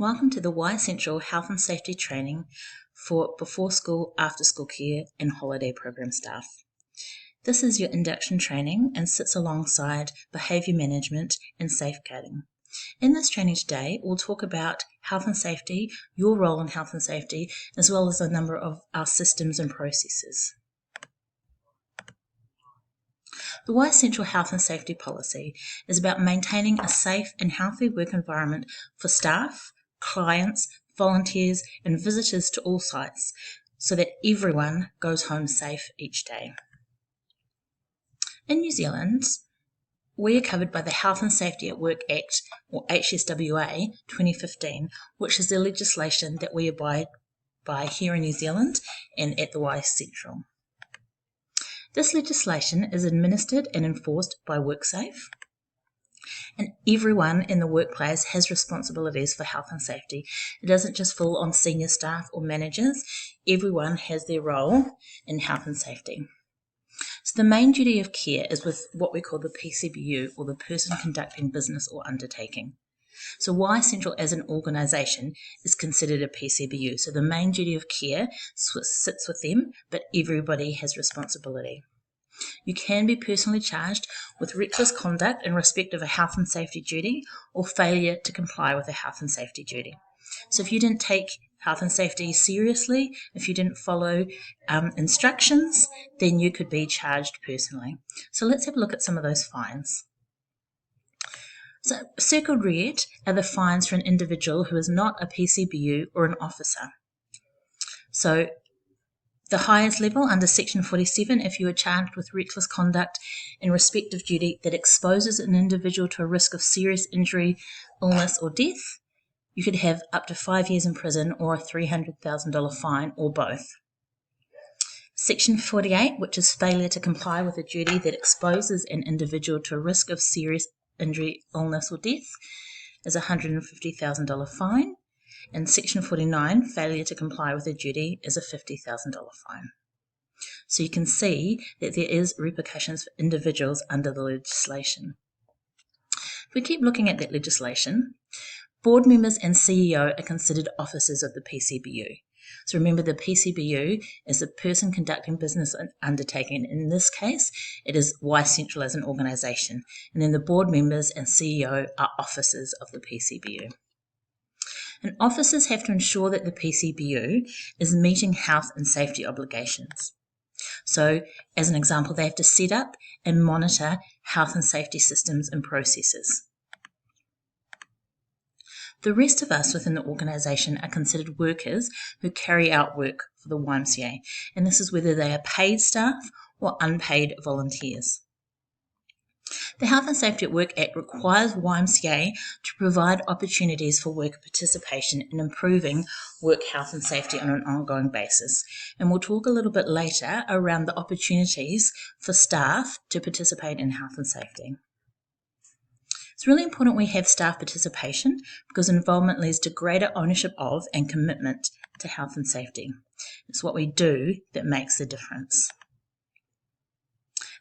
Welcome to the Y Central Health and Safety Training for before school, after school care and holiday program staff. This is your induction training and sits alongside behaviour management and safeguarding. In this training today, we'll talk about health and safety, your role in health and safety, as well as a number of our systems and processes. The Y Central Health and Safety Policy is about maintaining a safe and healthy work environment for staff, clients, volunteers and visitors to all sites so that everyone goes home safe each day. In New Zealand, we are covered by the Health and Safety at Work Act, or HSWA 2015, which is the legislation that we abide by here in New Zealand and at the Y Central. This legislation is administered and enforced by WorkSafe, and everyone in the workplace has responsibilities for health and safety. It doesn't just fall on senior staff or managers. Everyone has their role in health and safety. So the main duty of care is with what we call the PCBU, or the person conducting business or undertaking. So Y Central as an organisation is considered a PCBU. So the main duty of care sits with them, but everybody has responsibility. You can be personally charged with reckless conduct in respect of a health and safety duty or failure to comply with a health and safety duty. So if you didn't take health and safety seriously, if you didn't follow instructions, then you could be charged personally. So let's have a look at some of those fines. So circled red are the fines for an individual who is not a PCBU or an officer. So the highest level under Section 47, if you are charged with reckless conduct in respect of duty that exposes an individual to a risk of serious injury, illness or death, you could have up to 5 years in prison or a $300,000 fine or both. Section 48, which is failure to comply with a duty that exposes an individual to a risk of serious injury, illness or death, is a $150,000 fine. And Section 49, failure to comply with a duty, is a $50,000 fine. So you can see that there is repercussions for individuals under the legislation. If we keep looking at that legislation, board members and CEO are considered officers of the PCBU. So remember, the PCBU is the person conducting business and undertaking. In this case, it is Y Central as an organisation. And then the board members and CEO are officers of the PCBU. And officers have to ensure that the PCBU is meeting health and safety obligations. So, as an example, they have to set up and monitor health and safety systems and processes. The rest of us within the organisation are considered workers who carry out work for the YMCA, and this is whether they are paid staff or unpaid volunteers. The Health and Safety at Work Act requires YMCA to provide opportunities for worker participation in improving work health and safety on an ongoing basis. And we'll talk a little bit later around the opportunities for staff to participate in health and safety. It's really important we have staff participation because involvement leads to greater ownership of and commitment to health and safety. It's what we do that makes the difference.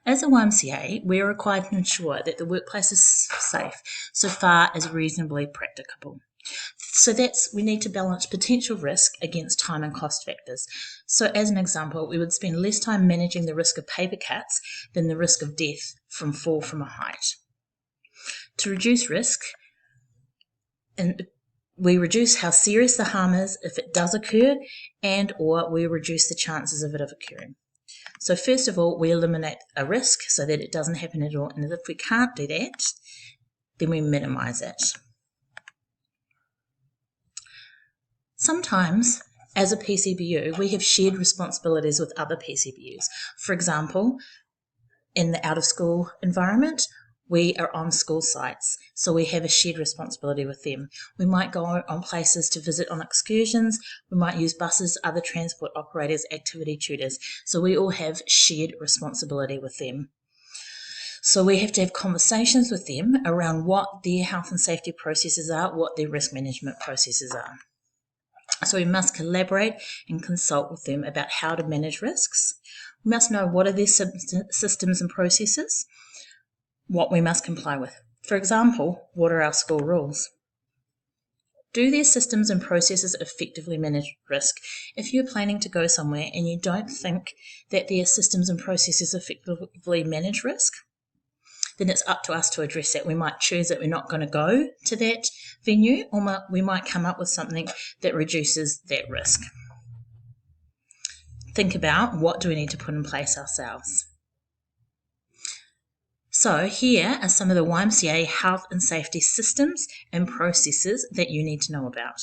As a YMCA, we are required to ensure that the workplace is safe so far as reasonably practicable. So we need to balance potential risk against time and cost factors. So as an example, we would spend less time managing the risk of paper cuts than the risk of death from fall from a height. To reduce risk, we reduce how serious the harm is if it does occur, and or we reduce the chances of it occurring. So first of all, we eliminate a risk so that it doesn't happen at all. And if we can't do that, then we minimise it. Sometimes, as a PCBU, we have shared responsibilities with other PCBUs. For example, in the out-of-school environment, we are on school sites, so we have a shared responsibility with them. We might go on places to visit on excursions, we might use buses, other transport operators, activity tutors, so we all have shared responsibility with them. So we have to have conversations with them around what their health and safety processes are, what their risk management processes are. So we must collaborate and consult with them about how to manage risks. We must know what are their systems and processes, what we must comply with. For example, what are our school rules? Do their systems and processes effectively manage risk? If you're planning to go somewhere and you don't think that their systems and processes effectively manage risk, then it's up to us to address that. We might choose that we're not going to go to that venue, or we might come up with something that reduces that risk. Think about, what do we need to put in place ourselves? So here are some of the YMCA health and safety systems and processes that you need to know about.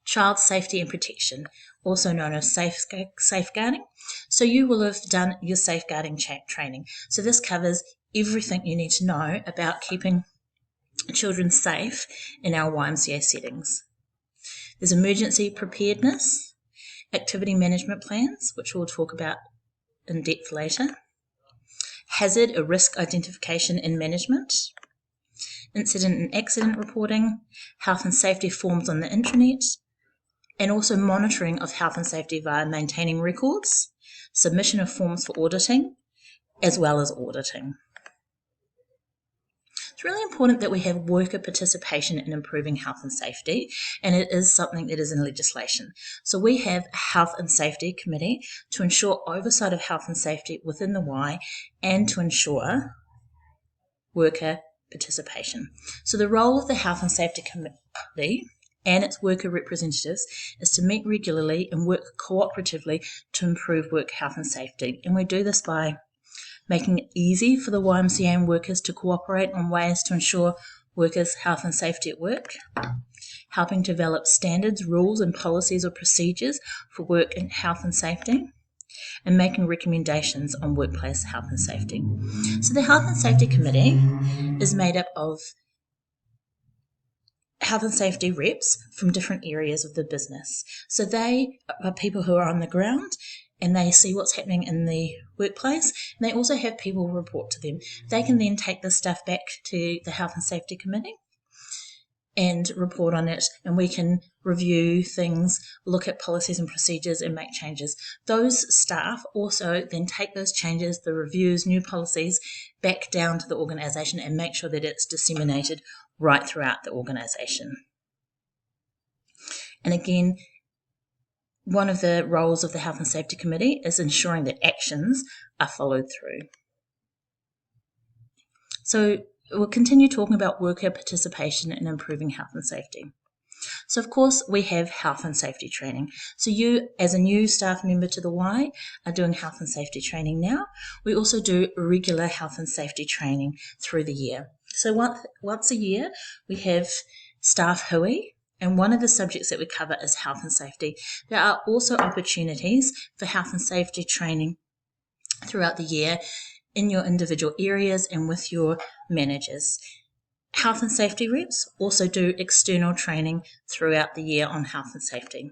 Child safety and protection, also known as safeguarding. So you will have done your safeguarding training. So this covers everything you need to know about keeping children safe in our YMCA settings. There's emergency preparedness, activity management plans, which we'll talk about in depth later, hazard or risk identification and management, incident and accident reporting, health and safety forms on the intranet, and also monitoring of health and safety via maintaining records, submission of forms for auditing, as well as auditing. It's really important that we have worker participation in improving health and safety, and it is something that is in legislation. So we have a Health and Safety Committee to ensure oversight of health and safety within the Y and to ensure worker participation. So the role of the Health and Safety Committee and its worker representatives is to meet regularly and work cooperatively to improve work health and safety. And we do this by making it easy for the YMCA and workers to cooperate on ways to ensure workers' health and safety at work, helping develop standards, rules and policies or procedures for work and health and safety, and making recommendations on workplace health and safety. So the Health and Safety Committee is made up of health and safety reps from different areas of the business. So they are people who are on the ground and they see what's happening in the workplace, and they also have people report to them. They can then take this stuff back to the Health and Safety Committee and report on it, and we can review things, look at policies and procedures and make changes. Those staff also then take those changes, the reviews, new policies, back down to the organisation and make sure that it's disseminated right throughout the organisation. And again, one of the roles of the Health and Safety Committee is ensuring that actions are followed through. So we'll continue talking about worker participation in improving health and safety. So of course we have health and safety training. So you as a new staff member to the Y are doing health and safety training now. We also do regular health and safety training through the year. So once a year we have staff hui, and one of the subjects that we cover is health and safety. There are also opportunities for health and safety training throughout the year in your individual areas and with your managers. Health and safety reps also do external training throughout the year on health and safety.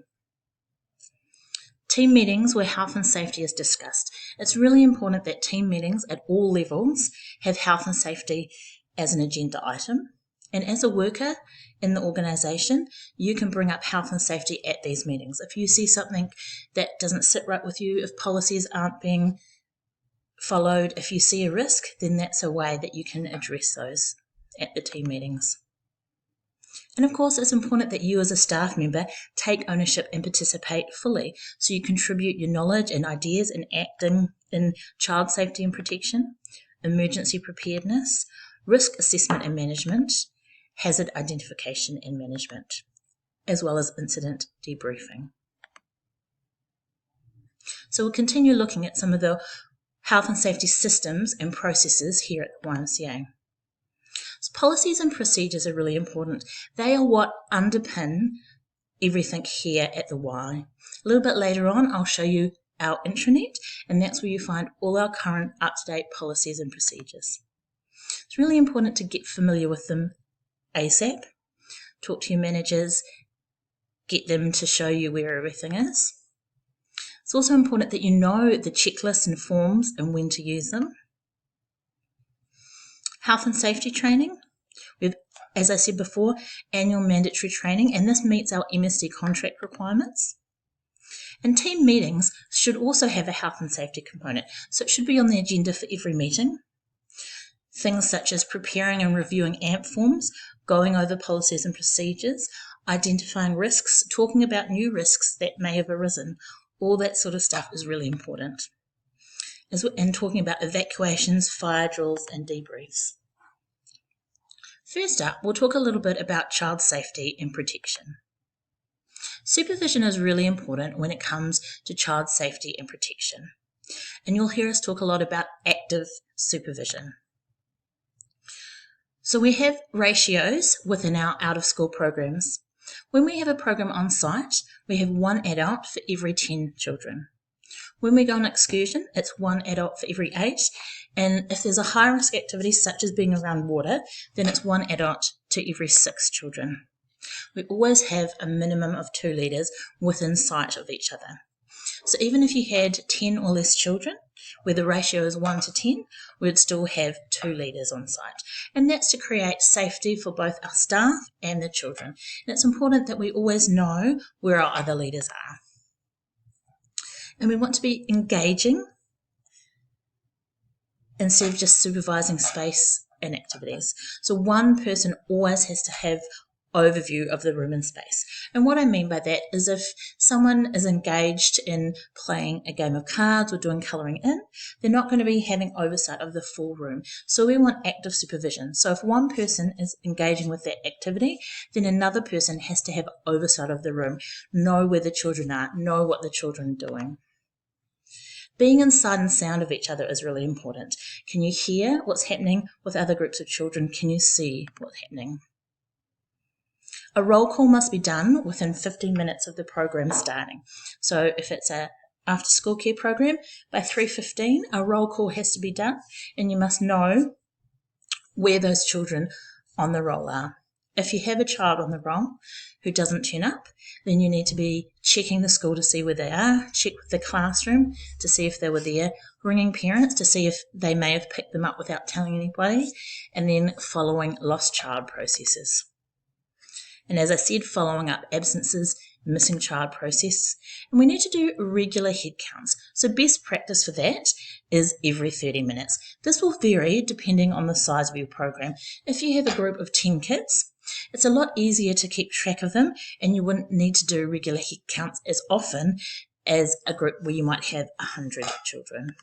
Team meetings where health and safety is discussed. It's really important that team meetings at all levels have health and safety as an agenda item. And as a worker in the organisation, you can bring up health and safety at these meetings. If you see something that doesn't sit right with you, if policies aren't being followed, if you see a risk, then that's a way that you can address those at the team meetings. And of course, it's important that you as a staff member take ownership and participate fully. So you contribute your knowledge and ideas in acting in child safety and protection, emergency preparedness, risk assessment and management, hazard identification and management, as well as incident debriefing. So we'll continue looking at some of the health and safety systems and processes here at the YMCA. So policies and procedures are really important. They are what underpin everything here at the Y. A little bit later on, I'll show you our intranet, and that's where you find all our current up-to-date policies and procedures. It's really important to get familiar with them ASAP, talk to your managers, get them to show you where everything is. It's also important that you know the checklists and forms and when to use them. Health and safety training. We've, as I said before, annual mandatory training, and this meets our MSD contract requirements. And team meetings should also have a health and safety component, so it should be on the agenda for every meeting. Things such as preparing and reviewing AMP forms, going over policies and procedures, identifying risks, talking about new risks that may have arisen. All that sort of stuff is really important. And talking about evacuations, fire drills, and debriefs. First up, we'll talk a little bit about child safety and protection. Supervision is really important when it comes to child safety and protection. And you'll hear us talk a lot about active supervision. So we have ratios within our out-of-school programs. When we have a program on site, we have 1 adult for every 10 children. When we go on excursion, it's 1 adult for every 8, and if there's a high-risk activity such as being around water, then it's 1 adult to every 6 children. We always have a minimum of 2 leaders within sight of each other. So even if you had 10 or less children, where the ratio is 1 to 10, we would still have 2 leaders on site. And that's to create safety for both our staff and the children. And it's important that we always know where our other leaders are. And we want to be engaging instead of just supervising space and activities. So one person always has to have overview of the room and space. And what I mean by that is if someone is engaged in playing a game of cards or doing colouring in, they're not going to be having oversight of the full room. So we want active supervision. So if one person is engaging with that activity, then another person has to have oversight of the room, know where the children are, know what the children are doing. Being in sight and sound of each other is really important. Can you hear what's happening with other groups of children? Can you see what's happening? A roll call must be done within 15 minutes of the program starting. So if it's a after school care program, by 3:15 a roll call has to be done, and you must know where those children on the roll are. If you have a child on the roll who doesn't turn up, then you need to be checking the school to see where they are, check with the classroom to see if they were there, ringing parents to see if they may have picked them up without telling anybody, and then following lost child processes. And as I said, following up absences, missing child process. And we need to do regular head counts. So best practice for that is every 30 minutes. This will vary depending on the size of your program. If you have a group of 10 kids, it's a lot easier to keep track of them, and you wouldn't need to do regular head counts as often as a group where you might have 100 children.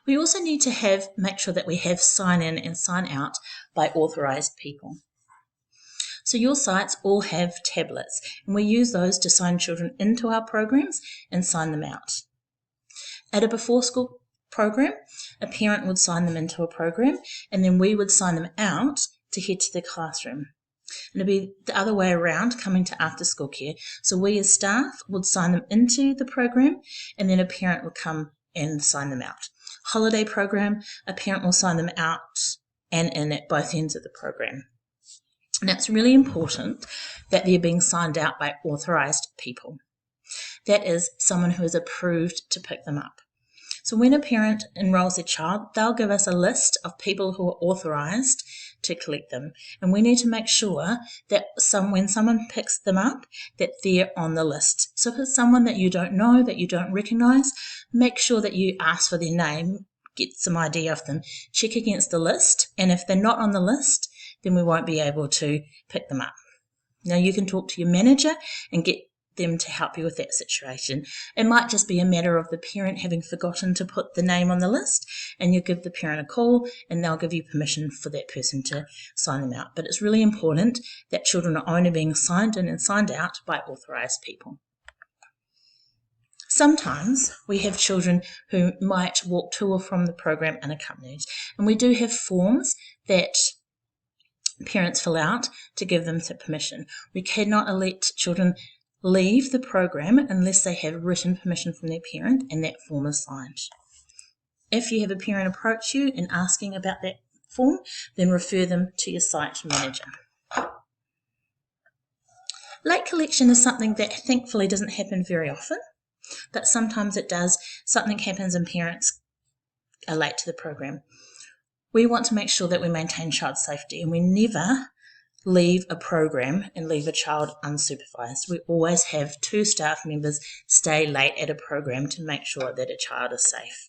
We also need to make sure that we have sign in and sign out by authorised people. So your sites all have tablets, and we use those to sign children into our programs and sign them out. At a before school program, a parent would sign them into a program, and then we would sign them out to head to the classroom. And it'd be the other way around coming to after school care. So we as staff would sign them into the program, and then a parent would come and sign them out. Holiday program, a parent will sign them out and in at both ends of the program. And it's really important that they're being signed out by authorised people. That is, someone who is approved to pick them up. So when a parent enrolls their child, they'll give us a list of people who are authorised to collect them. And we need to make sure that when someone picks them up, that they're on the list. So if it's someone that you don't know, that you don't recognise, make sure that you ask for their name, get some idea of them, check against the list, and if they're not on the list, then we won't be able to pick them up. Now you can talk to your manager and get them to help you with that situation. It might just be a matter of the parent having forgotten to put the name on the list, and you give the parent a call and they'll give you permission for that person to sign them out. But it's really important that children are only being signed in and signed out by authorised people. Sometimes we have children who might walk to or from the program unaccompanied, and we do have forms that parents fill out to give them permission. We cannot let children leave the program unless they have written permission from their parent and that form is signed. If you have a parent approach you and asking about that form, then refer them to your site manager. Late collection is something that thankfully doesn't happen very often, but sometimes it does. Something happens and parents are late to the program. We want to make sure that we maintain child safety, and we never leave a program and leave a child unsupervised. We always have 2 staff members stay late at a program to make sure that a child is safe.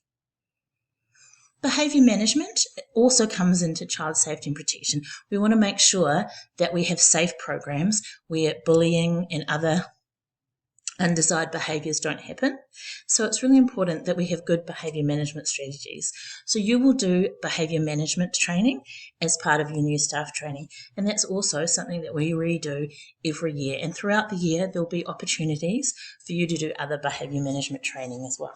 Behaviour management also comes into child safety and protection. We want to make sure that we have safe programs where bullying and other undesired behaviours don't happen. So it's really important that we have good behaviour management strategies. So you will do behaviour management training as part of your new staff training, and that's also something that we redo every year. And throughout the year, there'll be opportunities for you to do other behaviour management training as well.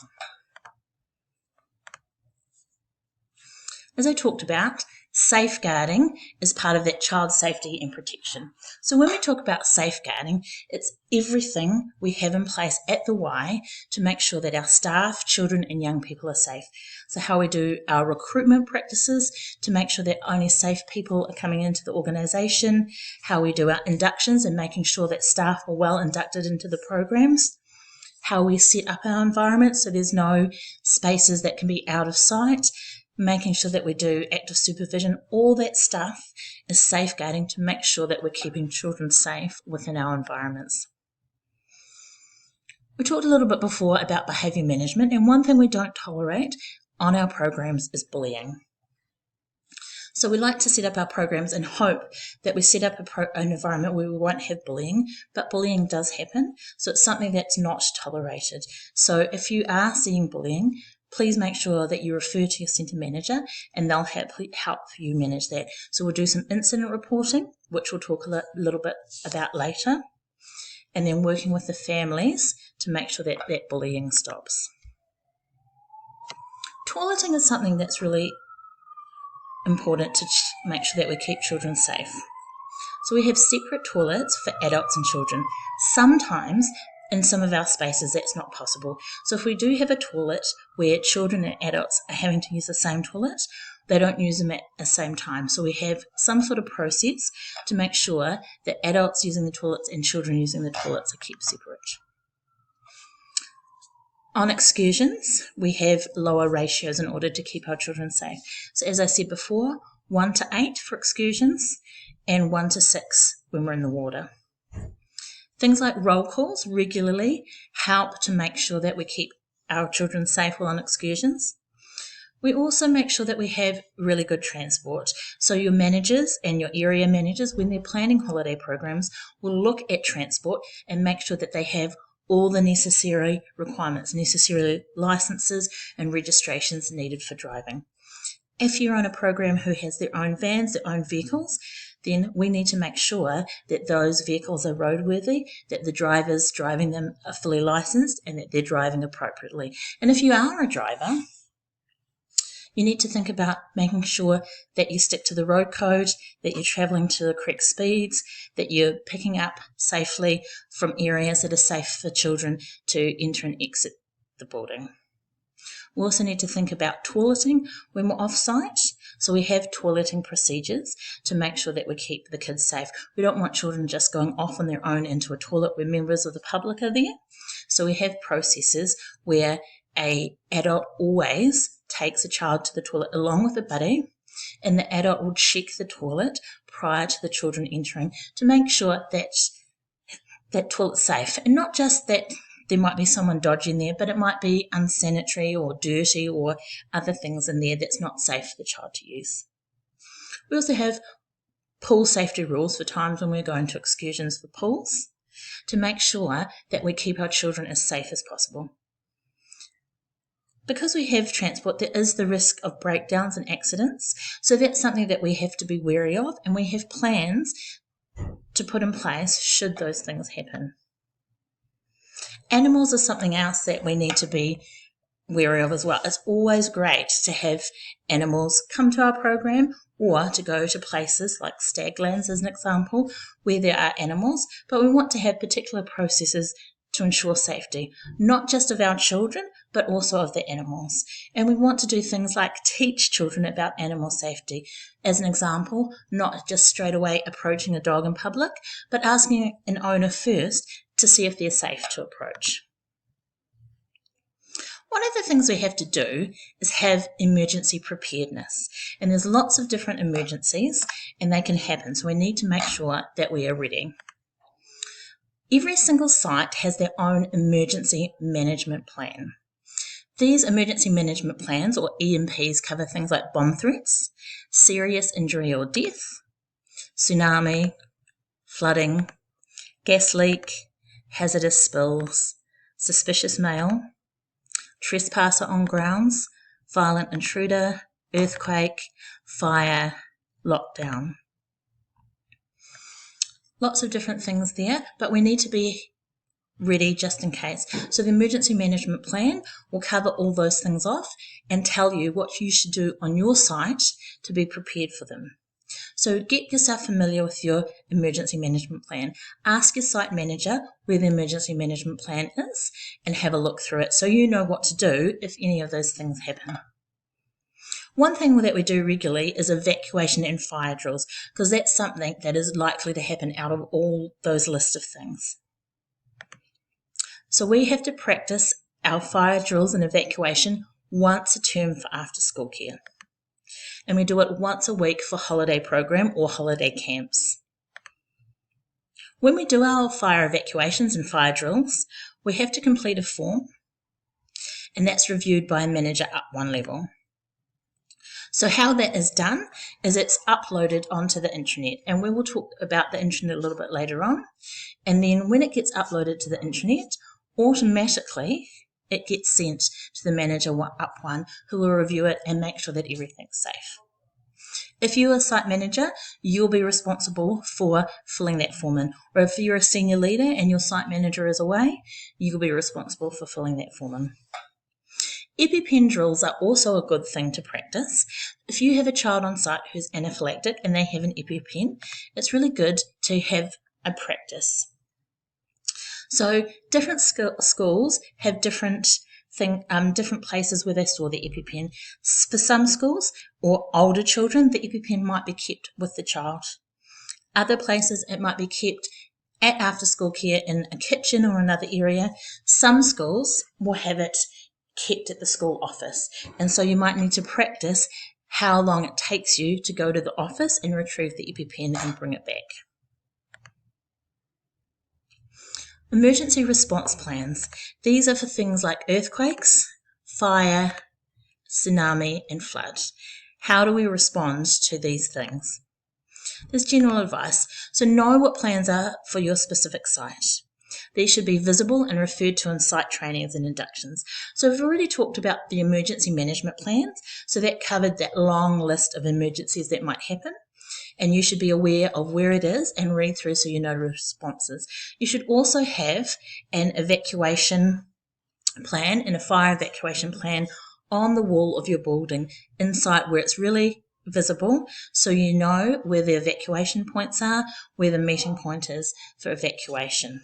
As I talked about, safeguarding is part of that child safety and protection. So when we talk about safeguarding, it's everything we have in place at the Y to make sure that our staff, children and young people are safe. So how we do our recruitment practices to make sure that only safe people are coming into the organisation, how we do our inductions and making sure that staff are well inducted into the programs, how we set up our environment so there's no spaces that can be out of sight, making sure that we do active supervision. All that stuff is safeguarding to make sure that we're keeping children safe within our environments. We talked a little bit before about behaviour management, and one thing we don't tolerate on our programs is bullying. So we like to set up our programs and hope that we set up an environment where we won't have bullying, but bullying does happen, so it's something that's not tolerated. So if you are seeing bullying, please make sure that you refer to your centre manager and they'll help you manage that. So we'll do some incident reporting, which we'll talk a little bit about later, and then working with the families to make sure that that bullying stops. Toileting is something that's really important to make sure that we keep children safe. So we have separate toilets for adults and children. Sometimes in some of our spaces that's not possible. So if we do have a toilet where children and adults are having to use the same toilet, they don't use them at the same time. So we have some sort of process to make sure that adults using the toilets and children using the toilets are kept separate. On excursions, we have lower ratios in order to keep our children safe. So as I said before, 1 to 8 for excursions and 1 to 6 when we're in the water. Things like roll calls regularly help to make sure that we keep our children safe while on excursions. We also make sure that we have really good transport. So your managers and your area managers, when they're planning holiday programs, will look at transport and make sure that they have all the necessary requirements, necessary licenses and registrations needed for driving. If you're on a program who has their own vans, their own vehicles, then we need to make sure that those vehicles are roadworthy, that the drivers driving them are fully licensed and that they're driving appropriately. And if you are a driver, you need to think about making sure that you stick to the road code, that you're travelling to the correct speeds, that you're picking up safely from areas that are safe for children to enter and exit the building. We also need to think about toileting when we're off-site. So we have toileting procedures to make sure that we keep the kids safe. We don't want children just going off on their own into a toilet where members of the public are there. So we have processes where an adult always takes a child to the toilet along with a buddy, and the adult will check the toilet prior to the children entering to make sure that that toilet's safe. And not just that there might be someone dodgy in there, but it might be unsanitary or dirty or other things in there that's not safe for the child to use. We also have pool safety rules for times when we're going to excursions for pools to make sure that we keep our children as safe as possible. Because we have transport, there is the risk of breakdowns and accidents, so that's something that we have to be wary of, and we have plans to put in place should those things happen. Animals are something else that we need to be wary of as well. It's always great to have animals come to our program or to go to places like Staglands as an example where there are animals, but we want to have particular processes to ensure safety, not just of our children, but also of the animals. And we want to do things like teach children about animal safety. As an example, not just straight away approaching a dog in public, but asking an owner first to see if they're safe to approach. One of the things we have to do is have emergency preparedness. And there's lots of different emergencies and they can happen, so we need to make sure that we are ready. Every single site has their own emergency management plan. These emergency management plans, or EMPs, cover things like bomb threats, serious injury or death, tsunami, flooding, gas leak, hazardous spills, suspicious mail, trespasser on grounds, violent intruder, earthquake, fire, lockdown. Lots of different things there, but we need to be ready just in case. So the emergency management plan will cover all those things off and tell you what you should do on your site to be prepared for them. So get yourself familiar with your emergency management plan. Ask your site manager where the emergency management plan is and have a look through it so you know what to do if any of those things happen. One thing that we do regularly is evacuation and fire drills, because that's something that is likely to happen out of all those lists of things. So we have to practice our fire drills and evacuation once a term for after school care. And we do it once a week for holiday program or holiday camps. When we do our fire evacuations and fire drills, we have to complete a form, and that's reviewed by a manager up one level. So how that is done is it's uploaded onto the intranet, and we will talk about the intranet a little bit later on. And then when it gets uploaded to the intranet, automatically it gets sent to the manager up one, who will review it and make sure that everything's safe. If you're a site manager, you'll be responsible for filling that form in. Or if you're a senior leader and your site manager is away, you'll be responsible for filling that form in. EpiPen drills are also a good thing to practice. If you have a child on site who's anaphylactic and they have an EpiPen, it's really good to have a practice. So different schools have different places where they store the EpiPen. For some schools or older children, the EpiPen might be kept with the child. Other places it might be kept at after school care in a kitchen or another area. Some schools will have it kept at the school office, and so you might need to practice how long it takes you to go to the office and retrieve the EpiPen and bring it back. Emergency response plans. These are for things like earthquakes, fire, tsunami, and flood. How do we respond to these things? There's general advice. So know what plans are for your specific site. These should be visible and referred to in site trainings and inductions. So we've already talked about the emergency management plans. So that covered that long list of emergencies that might happen. And you should be aware of where it is and read through so you know the responses. You should also have an evacuation plan and a fire evacuation plan on the wall of your building inside where it's really visible, so you know where the evacuation points are, where the meeting point is for evacuation.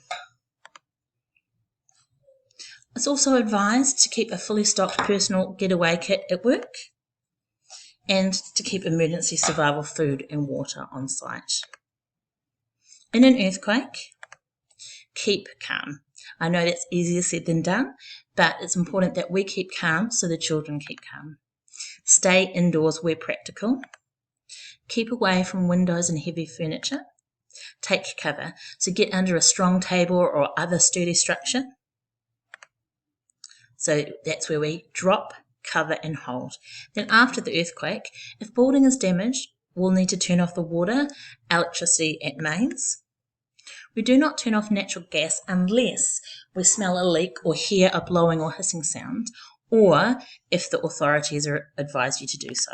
It's also advised to keep a fully stocked personal getaway kit at work and to keep emergency survival food and water on site. In an earthquake, keep calm. I know that's easier said than done, but it's important that we keep calm so the children keep calm. Stay indoors where practical. Keep away from windows and heavy furniture. Take cover, so get under a strong table or other sturdy structure. So that's where we drop, cover and hold. Then after the earthquake, if building is damaged, we'll need to turn off the water, electricity at mains. We do not turn off natural gas unless we smell a leak or hear a blowing or hissing sound, or if the authorities advise you to do so.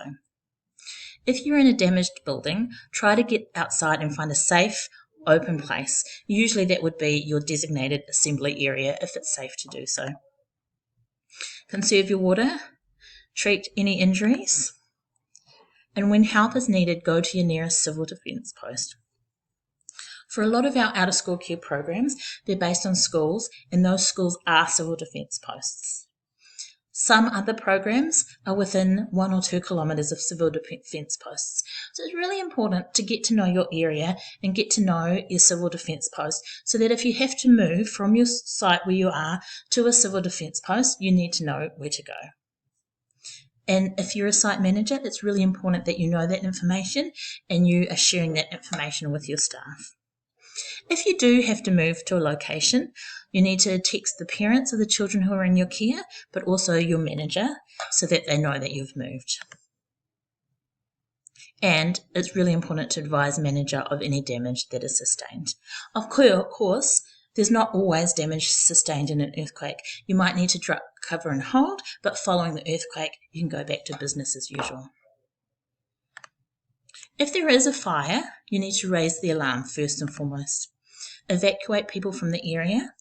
If you're in a damaged building, try to get outside and find a safe, open place. Usually that would be your designated assembly area if it's safe to do so. Conserve your water. Treat any injuries, and when help is needed, go to your nearest civil defence post. For a lot of our out-of-school care programs, they're based on schools, and those schools are civil defence posts. Some other programs are within 1 or 2 kilometres of civil defence posts. So it's really important to get to know your area and get to know your civil defence post, so that if you have to move from your site where you are to a civil defence post, you need to know where to go. And if you're a site manager, it's really important that you know that information and you are sharing that information with your staff. If you do have to move to a location, You need to text the parents of the children who are in your care, but also your manager, so that they know that you've moved. And it's really important to advise manager of any damage that is sustained. Of course, there's not always damage sustained in an earthquake. You might need to drop, cover and hold, but following the earthquake, you can go back to business as usual. If there is a fire, you need to raise the alarm first and foremost. Evacuate people from the area.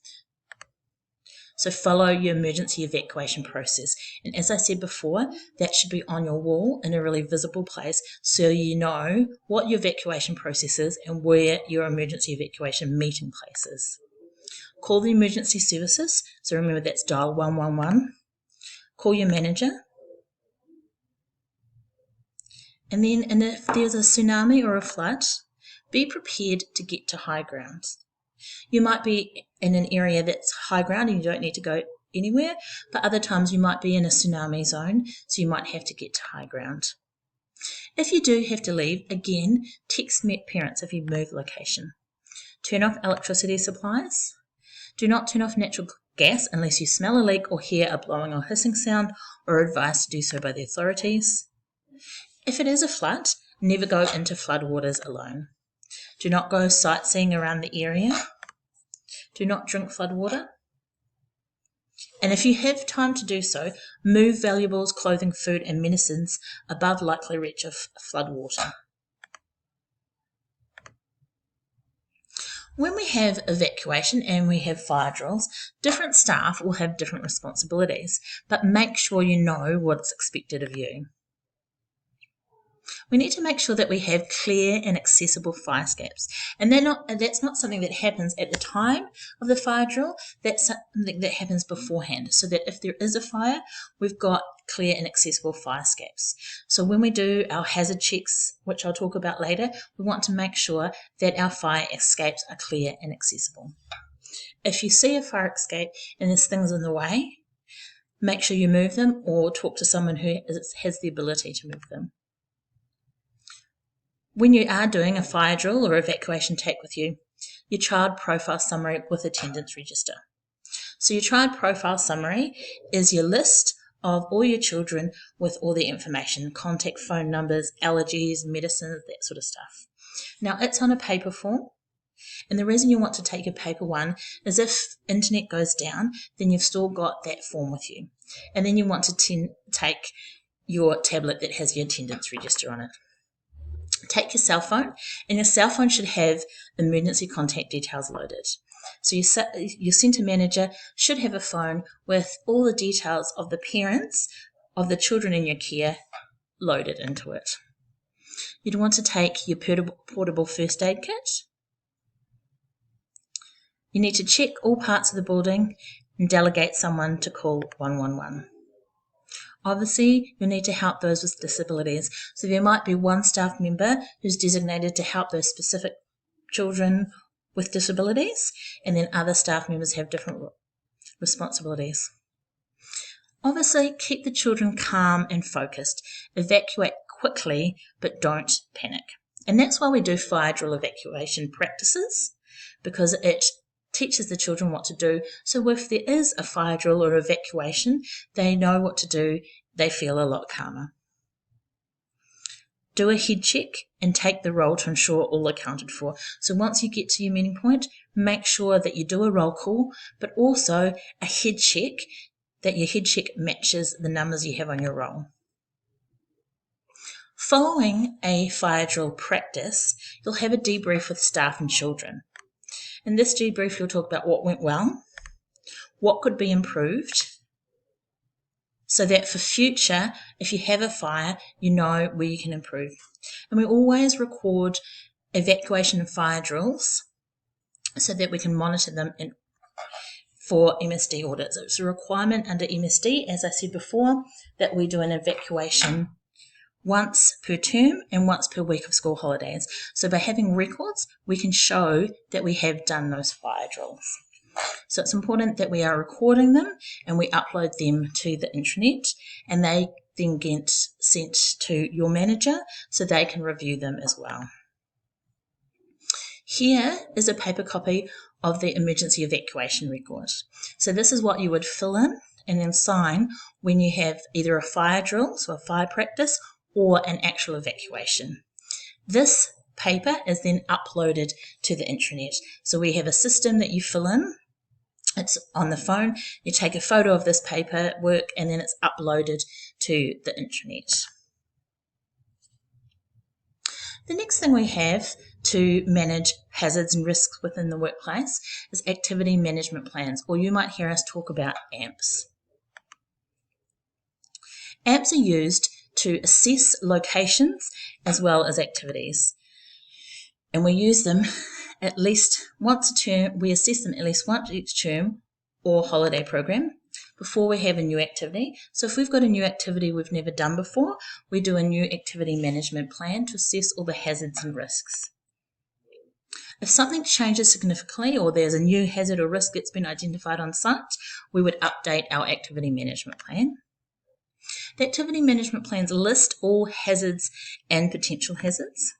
So follow your emergency evacuation process. And as I said before, that should be on your wall in a really visible place so you know what your evacuation process is and where your emergency evacuation meeting place is. Call the emergency services. So remember, that's dial 111. Call your manager. And then if there's a tsunami or a flood, be prepared to get to high ground. You might be in an area that's high ground and you don't need to go anywhere, but other times you might be in a tsunami zone, so you might have to get to high ground. If you do have to leave, again, text parents if you move location. Turn off electricity supplies. Do not turn off natural gas unless you smell a leak or hear a blowing or hissing sound or are advised to do so by the authorities. If it is a flood, never go into flood waters alone. Do not go sightseeing around the area. Do not drink flood water. And if you have time to do so, move valuables, clothing, food and medicines above likely reach of flood water. When we have evacuation and we have fire drills, different staff will have different responsibilities, but make sure you know what's expected of you. We need to make sure that we have clear and accessible fire escapes. And that's not something that happens at the time of the fire drill, that's something that happens beforehand, so that if there is a fire, we've got clear and accessible fire escapes. So when we do our hazard checks, which I'll talk about later, we want to make sure that our fire escapes are clear and accessible. If you see a fire escape and there's things in the way, make sure you move them or talk to someone who has the ability to move them. When you are doing a fire drill or evacuation, take with you your child profile summary with attendance register. So your child profile summary is your list of all your children with all the information, contact phone numbers, allergies, medicines, that sort of stuff. Now it's on a paper form, and the reason you want to take a paper one is if internet goes down, then you've still got that form with you. And then you want to take your tablet that has your attendance register on it. Take your cell phone, and your cell phone should have emergency contact details loaded. So your centre manager should have a phone with all the details of the parents of the children in your care loaded into it. You'd want to take your portable first aid kit. You need to check all parts of the building and delegate someone to call 111. Obviously, you'll need to help those with disabilities. So there might be one staff member who's designated to help those specific children with disabilities, and then other staff members have different responsibilities. Obviously, keep the children calm and focused. Evacuate quickly, but don't panic. And that's why we do fire drill evacuation practices, because it teaches the children what to do. So if there is a fire drill or evacuation, they know what to do. They feel a lot calmer. Do a head check and take the roll to ensure all accounted for. So once you get to your meeting point, make sure that you do a roll call, but also a head check, that your head check matches the numbers you have on your roll. Following a fire drill practice, you'll have a debrief with staff and children. In this debrief, you'll talk about what went well, what could be improved, so that for future, if you have a fire, you know where you can improve. And we always record evacuation and fire drills so that we can monitor them for MSD audits. It's a requirement under MSD, as I said before, that we do an evacuation once per term and once per week of school holidays. So by having records, we can show that we have done those fire drills. So it's important that we are recording them and we upload them to the intranet, and they then get sent to your manager so they can review them as well. Here is a paper copy of the emergency evacuation record. So this is what you would fill in and then sign when you have either a fire drill, so a fire practice, or an actual evacuation. This paper is then uploaded to the intranet. So we have a system that you fill in. It's on the phone. You take a photo of this paperwork and then it's uploaded to the intranet. The next thing we have to manage hazards and risks within the workplace is activity management plans, or you might hear us talk about AMPs. AMPs are used to assess locations as well as activities. And we use them at least once a term. We assess them at least once each term or holiday program before we have a new activity. So if we've got a new activity we've never done before, we do a new activity management plan to assess all the hazards and risks. If something changes significantly or there's a new hazard or risk that's been identified on site, we would update our activity management plan. The activity management plans list all hazards and potential hazards.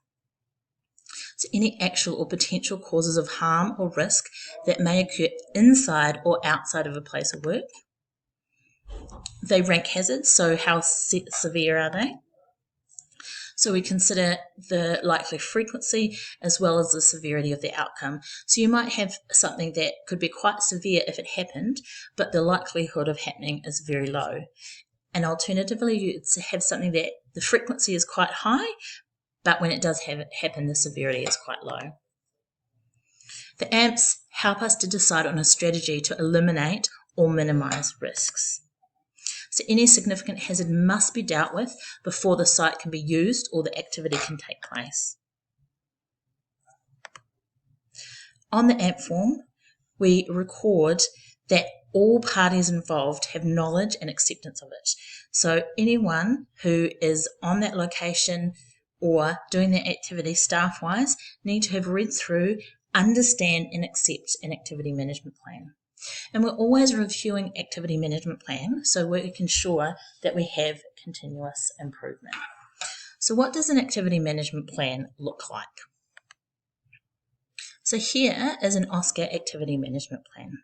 So any actual or potential causes of harm or risk that may occur inside or outside of a place of work. They rank hazards, so how severe are they? So we consider the likely frequency as well as the severity of the outcome. So you might have something that could be quite severe if it happened, but the likelihood of happening is very low. And alternatively, you have something that the frequency is quite high, but when it does happen, the severity is quite low. The AMPs help us to decide on a strategy to eliminate or minimise risks. So any significant hazard must be dealt with before the site can be used or the activity can take place. On the AMP form, we record that all parties involved have knowledge and acceptance of it. So anyone who is on that location or doing their activity staff-wise need to have read through, understand and accept an activity management plan. And we're always reviewing activity management plan so we can ensure that we have continuous improvement. So what does an activity management plan look like? So here is an OSCAR activity management plan.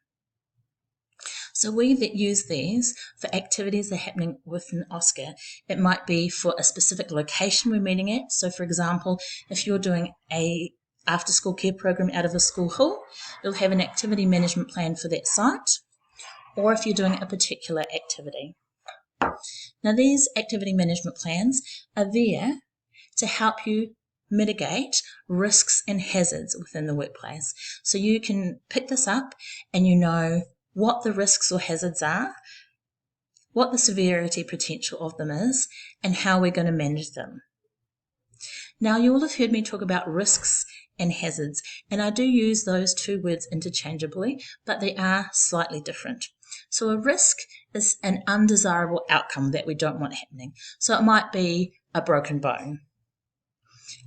So we use these for activities that are happening within OSCAR. It might be for a specific location we're meeting at. So for example, if you're doing a after-school care program out of a school hall, you'll have an activity management plan for that site, or if you're doing a particular activity. Now these activity management plans are there to help you mitigate risks and hazards within the workplace. So you can pick this up and you know what the risks or hazards are, what the severity potential of them is, and how we're going to manage them. Now you will have heard me talk about risks and hazards, and I do use those two words interchangeably, but they are slightly different. So a risk is an undesirable outcome that we don't want happening. So it might be a broken bone.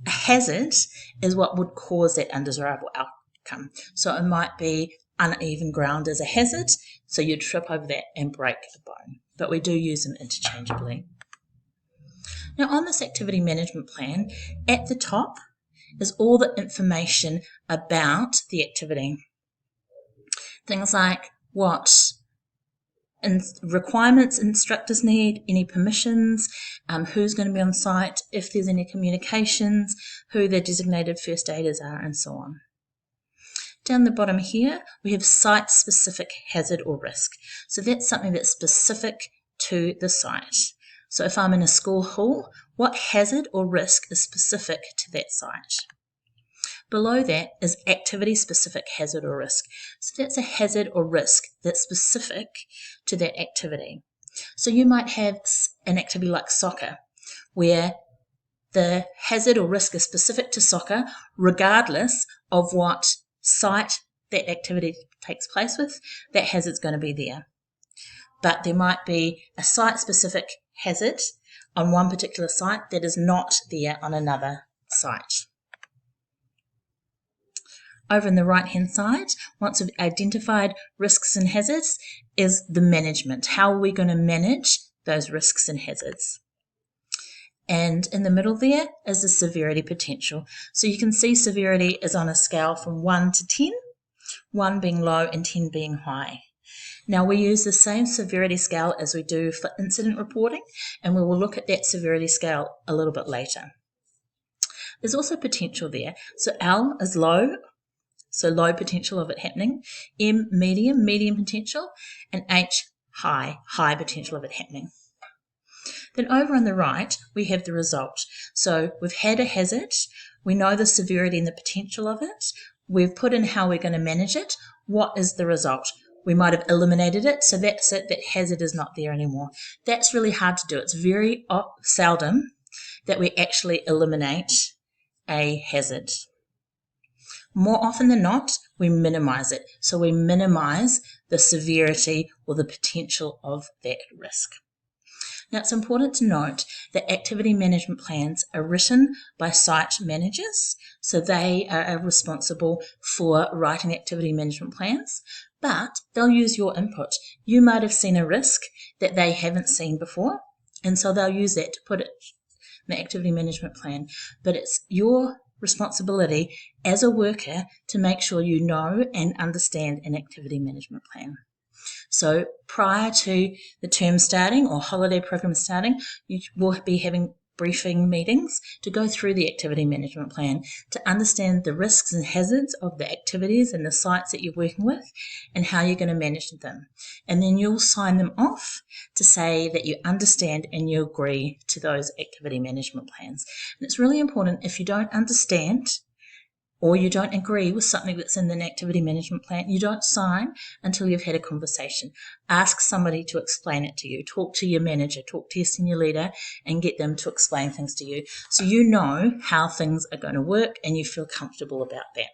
A hazard is what would cause that undesirable outcome. So it might be uneven ground as a hazard, so you'd trip over that and break a bone, but we do use them interchangeably. Now on this activity management plan, at the top is all the information about the activity. Things like what requirements instructors need, any permissions, who's going to be on site, if there's any communications, who their designated first aiders are, and so on. Down the bottom here, we have site-specific hazard or risk. So that's something that's specific to the site. So if I'm in a school hall, what hazard or risk is specific to that site? Below that is activity-specific hazard or risk. So that's a hazard or risk that's specific to that activity. So you might have an activity like soccer, where the hazard or risk is specific to soccer, regardless of what site that activity takes place with, that hazard's going to be there. But there might be a site-specific hazard on one particular site that is not there on another site. Over on the right-hand side, once we've identified risks and hazards, is the management. How are we going to manage those risks and hazards? And in the middle there is the severity potential. So you can see severity is on a scale from 1 to 10, 1 being low and 10 being high. Now we use the same severity scale as we do for incident reporting, and we will look at that severity scale a little bit later. There's also potential there. So L is low, so low potential of it happening, M medium, medium potential, and H high, high potential of it happening. Then over on the right, we have the result. So we've had a hazard, we know the severity and the potential of it, we've put in how we're going to manage it. What is the result? We might have eliminated it, so that's it, that hazard is not there anymore. That's really hard to do. It's very seldom that we actually eliminate a hazard. More often than not, we minimize it. So we minimize the severity or the potential of that risk. Now, it's important to note that activity management plans are written by site managers, so they are responsible for writing activity management plans, but they'll use your input. You might have seen a risk that they haven't seen before, and so they'll use that to put it in the activity management plan, but it's your responsibility as a worker to make sure you know and understand an activity management plan. So prior to the term starting or holiday program starting, you will be having briefing meetings to go through the activity management plan to understand the risks and hazards of the activities and the sites that you're working with and how you're going to manage them. And then you'll sign them off to say that you understand and you agree to those activity management plans. And it's really important, if you don't understand or you don't agree with something that's in an activity management plan, you don't sign until you've had a conversation. Ask somebody to explain it to you. Talk to your manager, talk to your senior leader, and get them to explain things to you so you know how things are going to work and you feel comfortable about that.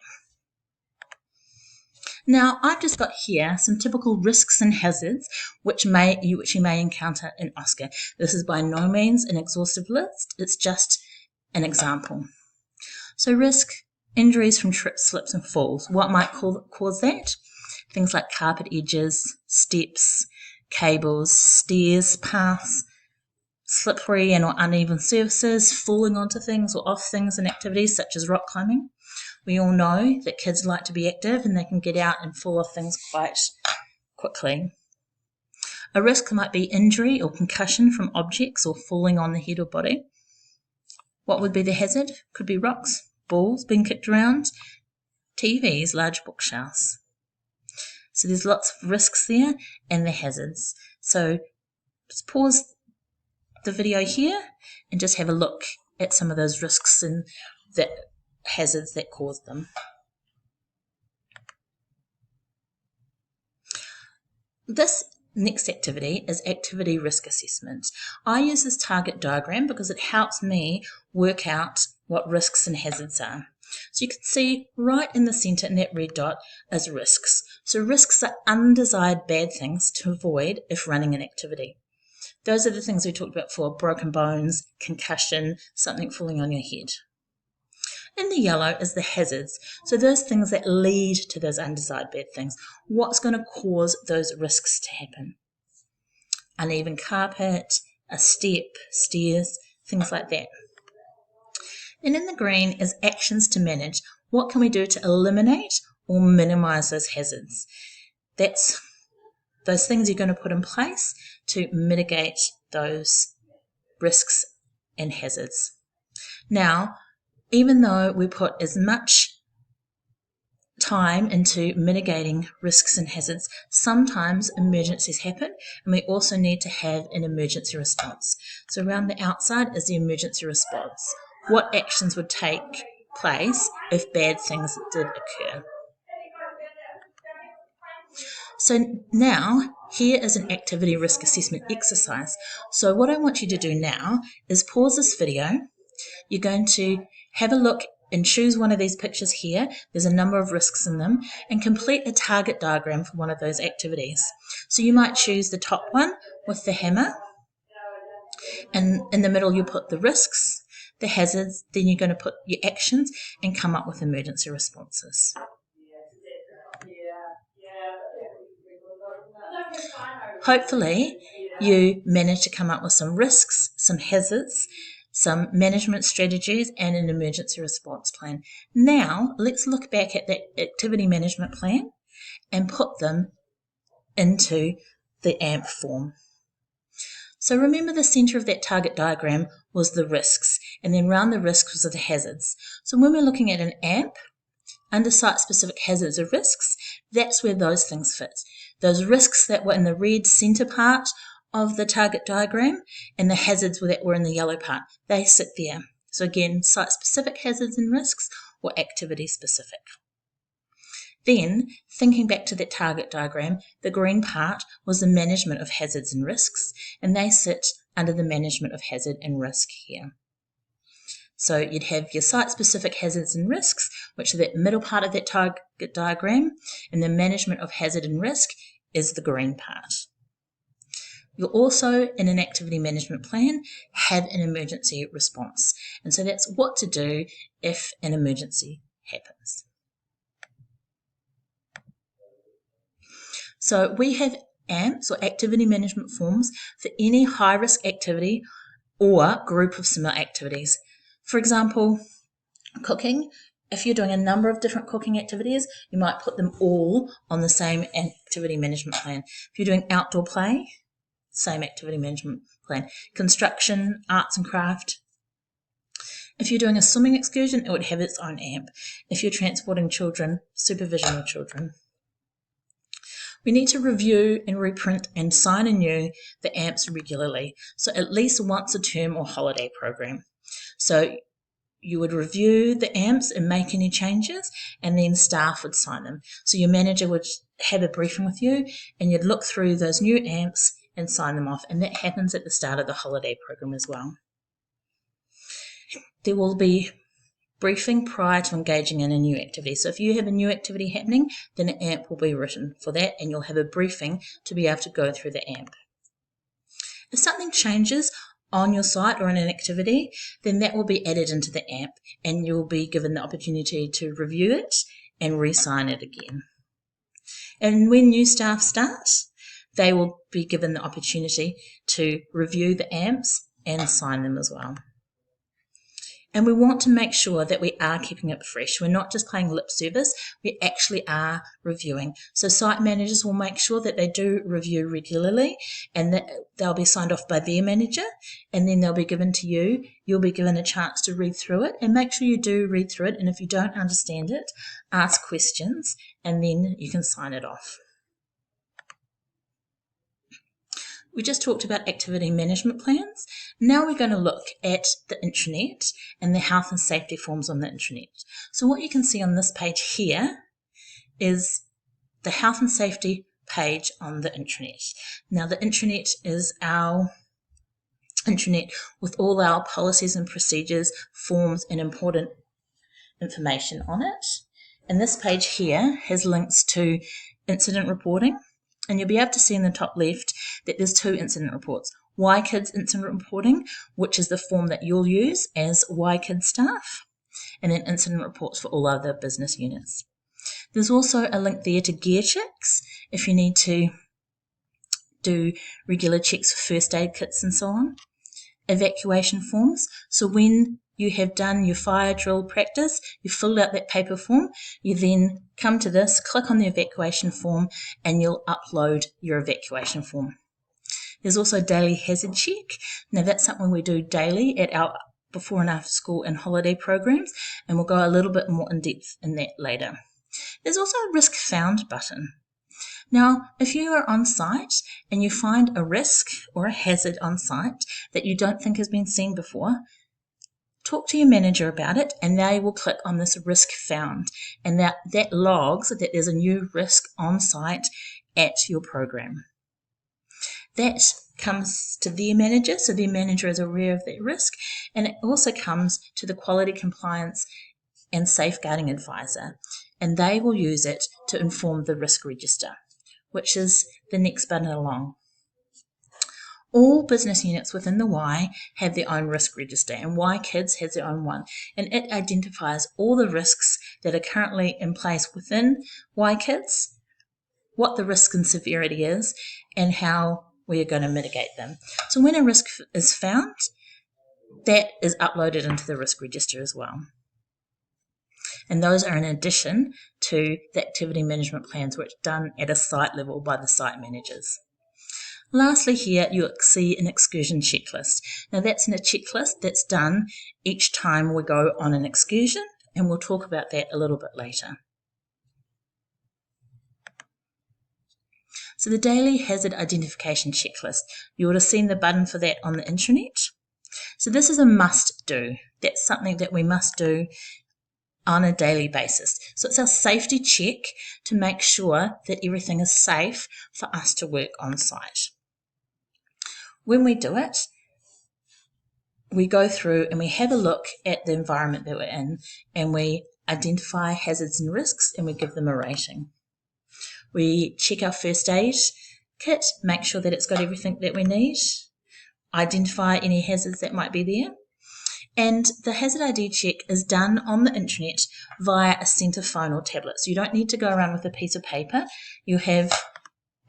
Now, I've just got here some typical risks and hazards which you may encounter in OSCR. This is by no means an exhaustive list. It's just an example. So risk: injuries from trips, slips and falls. What might cause that? Things like carpet edges, steps, cables, stairs, paths, slippery and or uneven surfaces, falling onto things or off things in activities such as rock climbing. We all know that kids like to be active and they can get out and fall off things quite quickly. A risk might be injury or concussion from objects or falling on the head or body. What would be the hazard? Could be rocks, balls being kicked around, TVs, large bookshelves. So there's lots of risks there and the hazards. So just pause the video here and just have a look at some of those risks and the hazards that cause them. This next activity is activity risk assessment. I use this target diagram because it helps me work out what risks and hazards are. So you can see right in the center in that red dot is risks. So risks are undesired bad things to avoid if running an activity. Those are the things we talked about before: broken bones, concussion, something falling on your head. In the yellow is the hazards. So those things that lead to those undesired bad things. What's going to cause those risks to happen? Uneven carpet, a step, stairs, things like that. Then in the green is actions to manage. What can we do to eliminate or minimize those hazards? That's those things you're going to put in place to mitigate those risks and hazards. Now, even though we put as much time into mitigating risks and hazards, sometimes emergencies happen, and we also need to have an emergency response. So around the outside is the emergency response. What actions would take place if bad things did occur? So now, here is an activity risk assessment exercise. So what I want you to do now is pause this video. You're going to have a look and choose one of these pictures here. There's a number of risks in them, and complete a target diagram for one of those activities. So you might choose the top one with the hammer, and in the middle you put the risks, the hazards, then you're going to put your actions and come up with emergency responses. Hopefully you manage to come up with some risks, some hazards, some management strategies, and an emergency response plan. Now, let's look back at that activity management plan and put them into the AMP form. So remember, the centre of that target diagram was the risks, and then around the risks was the hazards. So when we're looking at an AMP, under site-specific hazards or risks, that's where those things fit. Those risks that were in the red centre part of the target diagram and the hazards that were in the yellow part, they sit there. So again, site-specific hazards and risks or activity-specific. Then, thinking back to that target diagram, the green part was the management of hazards and risks, and they sit under the management of hazard and risk here. So you'd have your site-specific hazards and risks, which are that middle part of that target diagram, and the management of hazard and risk is the green part. You'll also, in an activity management plan, have an emergency response. And so that's what to do if an emergency happens. So we have AMPs, or activity management forms, for any high-risk activity or group of similar activities. For example, cooking. If you're doing a number of different cooking activities, you might put them all on the same activity management plan. If you're doing outdoor play, same activity management plan. Construction, arts and craft. If you're doing a swimming excursion, it would have its own AMP. If you're transporting children, supervision of children. We need to review and reprint and sign anew the AMPs regularly, so at least once a term or holiday program. So you would review the AMPs and make any changes, and then staff would sign them. So your manager would have a briefing with you, and you'd look through those new AMPs and sign them off, and that happens at the start of the holiday program as well. There will be briefing prior to engaging in a new activity. So if you have a new activity happening, then an AMP will be written for that, and you'll have a briefing to be able to go through the AMP. If something changes on your site or in an activity, then that will be added into the AMP, and you'll be given the opportunity to review it and re-sign it again. And when new staff start, they will be given the opportunity to review the AMPs and sign them as well. And we want to make sure that we are keeping it fresh. We're not just playing lip service, we actually are reviewing. So site managers will make sure that they do review regularly, and that they'll be signed off by their manager, and then they'll be given to you. You'll be given a chance to read through it, and make sure you do read through it, and if you don't understand it, ask questions, and then you can sign it off. We just talked about activity management plans. Now we're going to look at the intranet and the health and safety forms on the intranet. So what you can see on this page here is the health and safety page on the intranet. Now the intranet is our intranet with all our policies and procedures, forms and important information on it. And this page here has links to incident reporting. And you'll be able to see in the top left that there's 2 incident reports. YKids incident reporting, which is the form that you'll use as YKids staff, and then incident reports for all other business units. There's also a link there to gear checks if you need to do regular checks for first aid kits and so on. Evacuation forms, so when you have done your fire drill practice, you filled out that paper form, you then come to this, click on the evacuation form, and you'll upload your evacuation form. There's also daily hazard check. Now that's something we do daily at our before and after school and holiday programs, and we'll go a little bit more in depth in that later. There's also a risk found button. Now, if you are on site and you find a risk or a hazard on site that you don't think has been seen before, talk to your manager about it, and they will click on this risk found, and that logs that there's a new risk on site at your program. That comes to their manager, so their manager is aware of that risk, and it also comes to the quality compliance and safeguarding advisor, and they will use it to inform the risk register, which is the next button along. All business units within the Y have their own risk register, and YKids has their own one, and it identifies all the risks that are currently in place within YKids, what the risk and severity is, and how we are going to mitigate them. So when a risk is found, that is uploaded into the risk register as well. And those are in addition to the activity management plans, which are done at a site level by the site managers. Lastly, here you'll see an excursion checklist. Now that's a checklist that's done each time we go on an excursion, and we'll talk about that a little bit later. So the daily hazard identification checklist, you would have seen the button for that on the intranet. So this is a must do. That's something that we must do on a daily basis. So it's our safety check to make sure that everything is safe for us to work on site. When we do it, we go through and we have a look at the environment that we're in, and we identify hazards and risks, and we give them a rating. We check our first aid kit, make sure that it's got everything that we need, identify any hazards that might be there. And the hazard ID check is done on the intranet via a centre phone or tablet. So you don't need to go around with a piece of paper. You have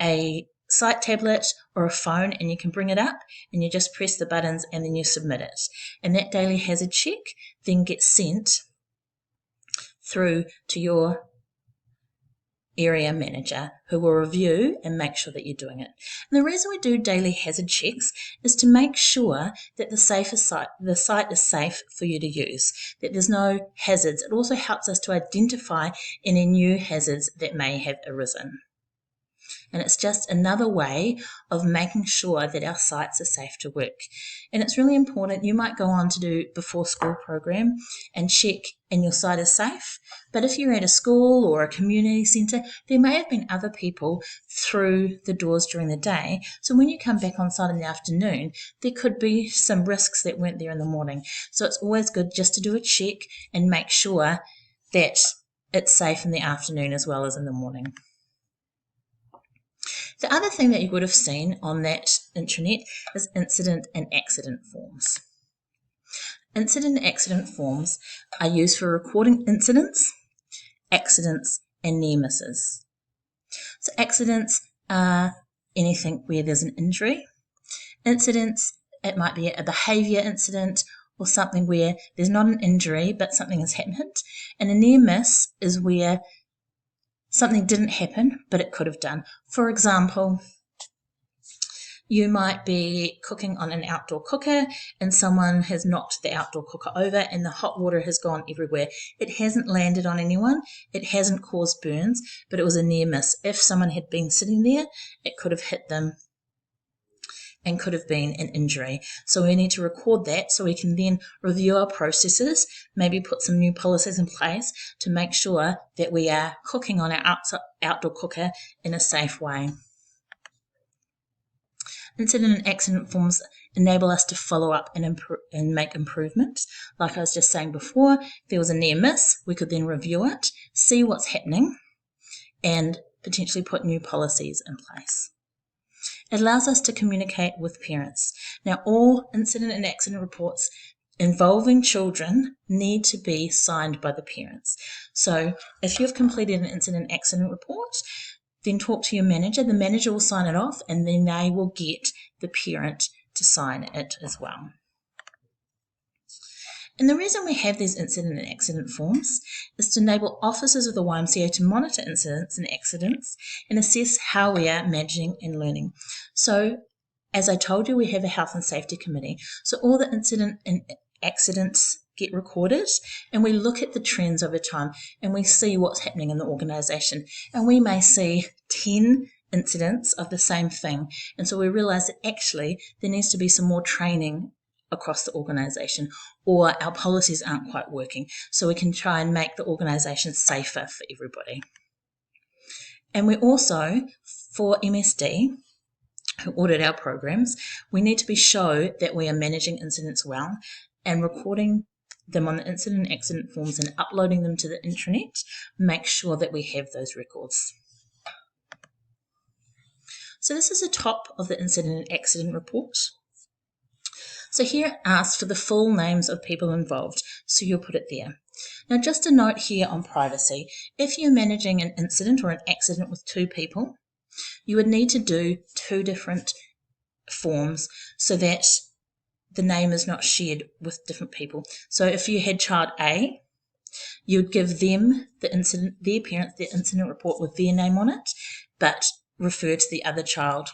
a site tablet or a phone, and you can bring it up and you just press the buttons and then you submit it. And that daily hazard check then gets sent through to your area manager, who will review and make sure that you're doing it. And the reason we do daily hazard checks is to make sure that the site is safe for you to use, that there's no hazards. It also helps us to identify any new hazards that may have arisen. And it's just another way of making sure that our sites are safe to work. And it's really important. You might go on to do before school program and check and your site is safe. But if you're at a school or a community centre, there may have been other people through the doors during the day. So when you come back on site in the afternoon, there could be some risks that weren't there in the morning. So it's always good just to do a check and make sure that it's safe in the afternoon as well as in the morning. The other thing that you would have seen on that intranet is incident and accident forms. Incident and accident forms are used for recording incidents, accidents, and near misses. So accidents are anything where there's an injury. Incidents, it might be a behaviour incident or something where there's not an injury but something has happened. And a near miss is where something didn't happen, but it could have done. For example, you might be cooking on an outdoor cooker and someone has knocked the outdoor cooker over and the hot water has gone everywhere. It hasn't landed on anyone, it hasn't caused burns, but it was a near miss. If someone had been sitting there, it could have hit them and could have been an injury. So we need to record that so we can then review our processes, maybe put some new policies in place to make sure that we are cooking on our outdoor cooker in a safe way. Incident and accident forms enable us to follow up and make improvements. Like I was just saying before, if there was a near miss, we could then review it, see what's happening, and potentially put new policies in place. It allows us to communicate with parents. Now, all incident and accident reports involving children need to be signed by the parents. So if you've completed an incident accident report, then talk to your manager. The manager will sign it off, and then they will get the parent to sign it as well. And the reason we have these incident and accident forms is to enable officers of the YMCA to monitor incidents and accidents and assess how we are managing and learning. So, as I told you, we have a health and safety committee. So all the incident and accidents get recorded, and we look at the trends over time and we see what's happening in the organisation. And we may see 10 incidents of the same thing. And so we realise that actually there needs to be some more training across the organisation, or our policies aren't quite working, so we can try and make the organisation safer for everybody. And we also, for MSD, who audit our programs, we need to show that we are managing incidents well and recording them on the incident and accident forms and uploading them to the intranet, make sure that we have those records. So this is the top of the incident and accident report. So here it asks for the full names of people involved, so you'll put it there. Now just a note here on privacy. If you're managing an incident or an accident with 2 people, you would need to do 2 different forms so that the name is not shared with different people. So if you had child A, you would give them the incident, their parents, their incident report with their name on it, but refer to the other child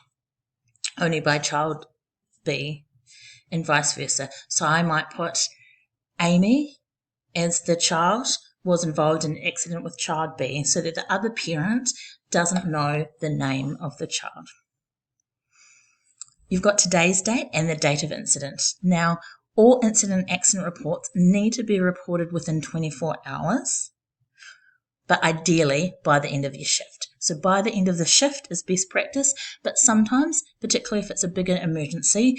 only by child B, and vice versa. So I might put Amy as the child was involved in an accident with child B, so that the other parent doesn't know the name of the child. You've got today's date and the date of incident. Now, all incident and accident reports need to be reported within 24 hours, but ideally by the end of your shift. So by the end of the shift is best practice, but sometimes, particularly if it's a bigger emergency,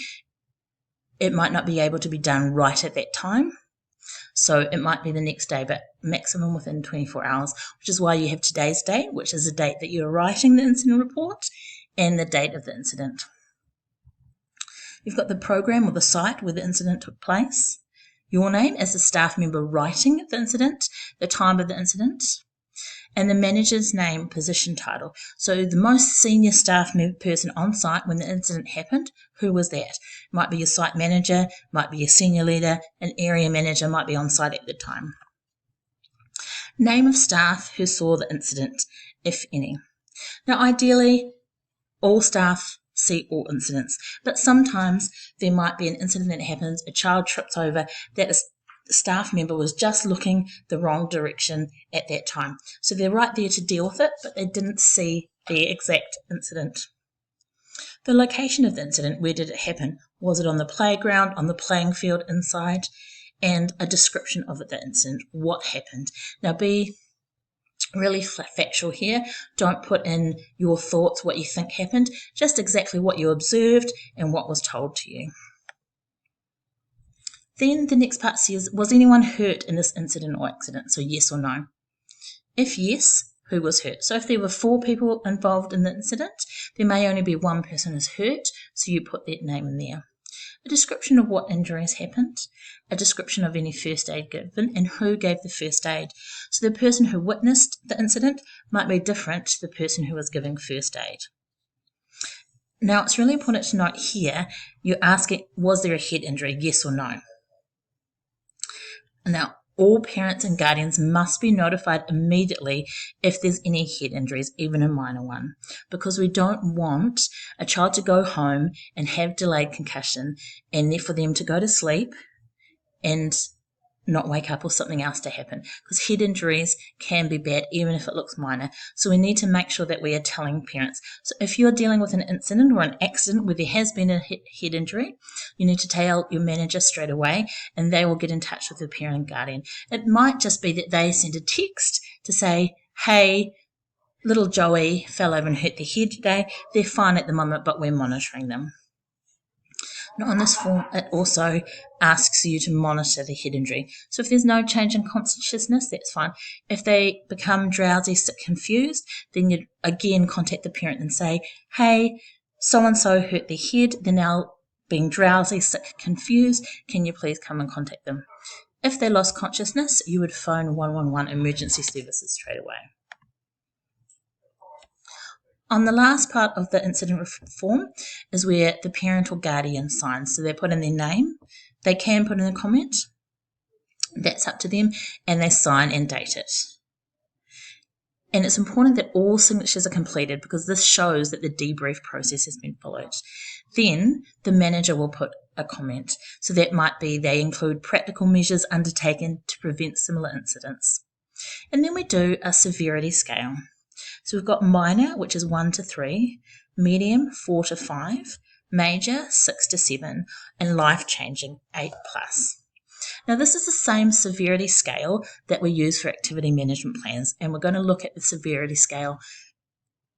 it might not be able to be done right at that time. So it might be the next day, but maximum within 24 hours, which is why you have today's date, which is the date that you're writing the incident report, and the date of the incident. You've got the program or the site where the incident took place, your name as the staff member writing the incident, the time of the incident, and the manager's name, position, title. So the most senior staff person on site when the incident happened, who was that? Might be your site manager, might be your senior leader, an area manager might be on site at the time. Name of staff who saw the incident, if any. Now ideally, all staff see all incidents, but sometimes there might be an incident that happens, a child trips over, that a staff member was just looking the wrong direction at that time. So they're right there to deal with it, but they didn't see the exact incident. The location of the incident, where did it happen? Was it on the playground, on the playing field, inside? And a description of the incident, what happened. Now be really factual here. Don't put in your thoughts, what you think happened, just exactly what you observed and what was told to you. Then the next part says, was anyone hurt in this incident or accident? So yes or no. If yes, who was hurt? So if there were 4 people involved in the incident, there may only be 1 person is hurt, so you put that name in there. A description of what injuries happened, a description of any first aid given, and who gave the first aid. So the person who witnessed the incident might be different to the person who was giving first aid. Now, it's really important to note here, you're asking, was there a head injury, yes or no? Now, all parents and guardians must be notified immediately if there's any head injuries, even a minor one, because we don't want a child to go home and have delayed concussion and therefore them to go to sleep and not wake up or something else to happen, because head injuries can be bad even if it looks minor. So we need to make sure that we are telling parents. So if you're dealing with an incident or an accident where there has been a head injury, you need to tell your manager straight away and they will get in touch with the parent and guardian. It might just be that they send a text to say, hey, little Joey fell over and hurt their head today. They're fine at the moment, but we're monitoring them. Now on this form, it also asks you to monitor the head injury. So if there's no change in consciousness, that's fine. If they become drowsy, sick, confused, then you'd again contact the parent and say, hey, so-and-so hurt their head. They're now being drowsy, sick, confused. Can you please come and contact them? If they lost consciousness, you would phone 111 emergency services straight away. On the last part of the incident form is where the parent or guardian signs. So they put in their name. They can put in a comment. That's up to them. And they sign and date it. And it's important that all signatures are completed because this shows that the debrief process has been followed. Then the manager will put a comment. So that might be they include practical measures undertaken to prevent similar incidents. And then we do a severity scale. So we've got minor, which is 1 to 3, medium, 4 to 5, major, 6 to 7, and life-changing, 8+. Now this is the same severity scale that we use for activity management plans, and we're going to look at the severity scale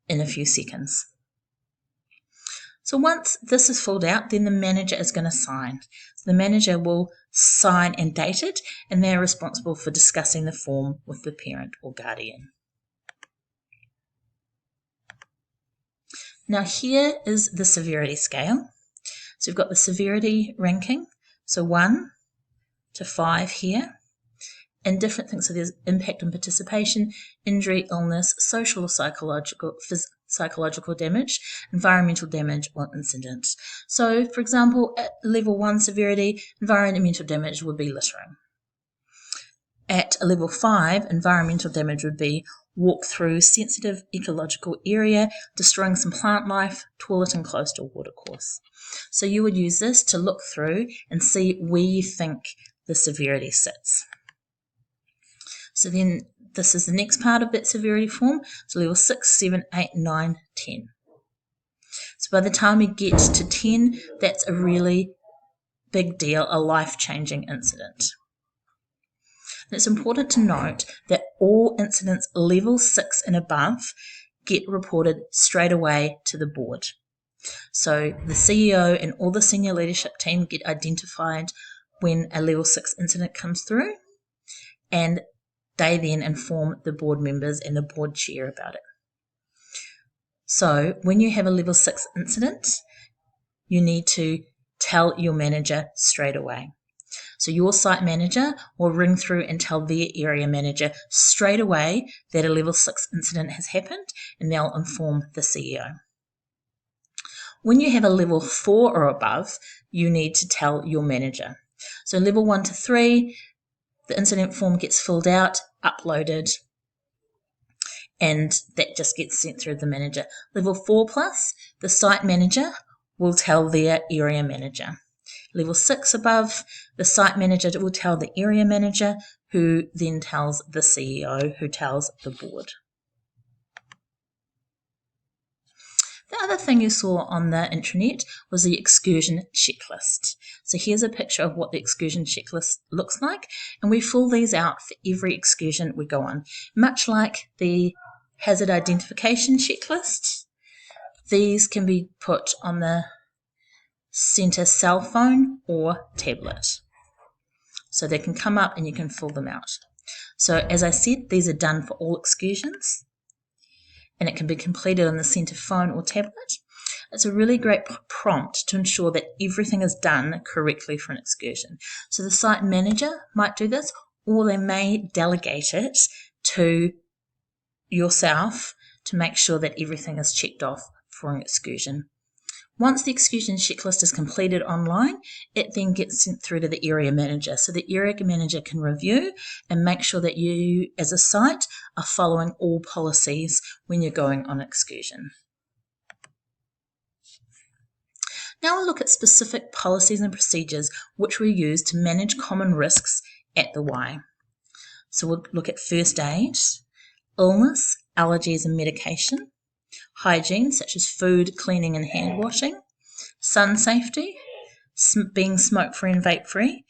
in a few seconds. So once this is filled out, then the manager is going to sign. So the manager will sign and date it, and they're responsible for discussing the form with the parent or guardian. Now here is the severity scale. So we've got the severity ranking, so 1 to 5 here, and different things. So there's impact on participation, injury, illness, social or psychological damage, environmental damage, or incidents. So, for example, at level 1 severity, environmental damage would be littering. At a level 5, environmental damage would be walk through sensitive ecological area, destroying some plant life, toilet enclosed or watercourse. So you would use this to look through and see where you think the severity sits. So then this is the next part of that severity form. So level 6, 7, 8, 9, 10. So by the time you get to 10, that's a really big deal, a life-changing incident. And it's important to note that all incidents level 6 and above get reported straight away to the board. So the CEO and all the senior leadership team get identified when a level 6 incident comes through, and they then inform the board members and the board chair about it. So when you have a level 6 incident, you need to tell your manager straight away. So your site manager will ring through and tell their area manager straight away that a level 6 incident has happened, and they'll inform the CEO. When you have a level 4 or above, you need to tell your manager. So level 1 to 3, the incident form gets filled out, uploaded, and that just gets sent through the manager. Level 4 plus, the site manager will tell their area manager. Level 6 above, the site manager will tell the area manager, who then tells the CEO, who tells the board. The other thing you saw on the intranet was the excursion checklist. So here's a picture of what the excursion checklist looks like, and we fill these out for every excursion we go on. Much like the hazard identification checklist, these can be put on the centre cell phone or tablet. So they can come up and you can fill them out. So as I said, these are done for all excursions, and it can be completed on the centre phone or tablet. It's a really great prompt to ensure that everything is done correctly for an excursion. So the site manager might do this, or they may delegate it to yourself to make sure that everything is checked off for an excursion. Once the excursion checklist is completed online, it then gets sent through to the area manager. So the area manager can review and make sure that you, as a site, are following all policies when you're going on excursion. Now we'll look at specific policies and procedures which we use to manage common risks at the Y. So we'll look at first aid, illness, allergies and medication, hygiene such as food, cleaning and hand washing, sun safety, being smoke-free and vape-free,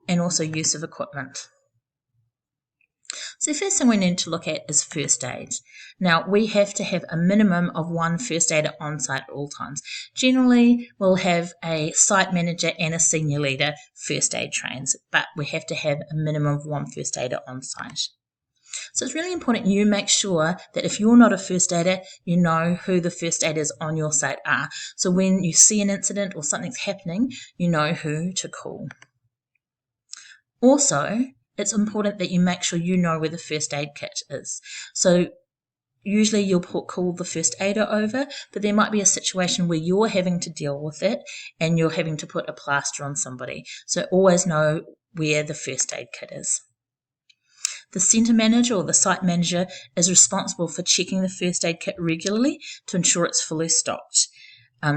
and also use of equipment. So the first thing we need to look at is first aid. Now we have to have a minimum of one first aider on site at all times. Generally we'll have a site manager and a senior leader first aid trains, but we have to have a minimum of one first aider on site. So it's really important you make sure that if you're not a first aider, you know who the first aiders on your site are. So when you see an incident or something's happening, you know who to call. Also, it's important that you make sure you know where the first aid kit is. So usually you'll call the first aider over, but there might be a situation where you're having to deal with it and you're having to put a plaster on somebody. So always know where the first aid kit is. The centre manager or the site manager is responsible for checking the first aid kit regularly to ensure it's fully stocked.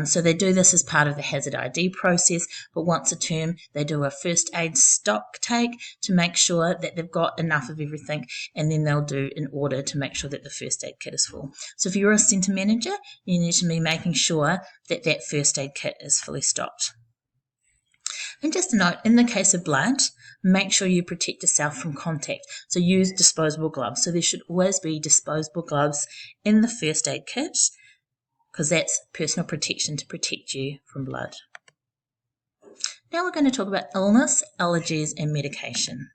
So they do this as part of the hazard ID process, but once a term they do a first aid stock take to make sure that they've got enough of everything, and then they'll do an order to make sure that the first aid kit is full. So if you're a centre manager, you need to be making sure that that first aid kit is fully stocked. And just a note, in the case of blood, make sure you protect yourself from contact. So use disposable gloves. So there should always be disposable gloves in the first aid kit, because that's personal protection to protect you from blood. Now we're going to talk about illness, allergies and medication.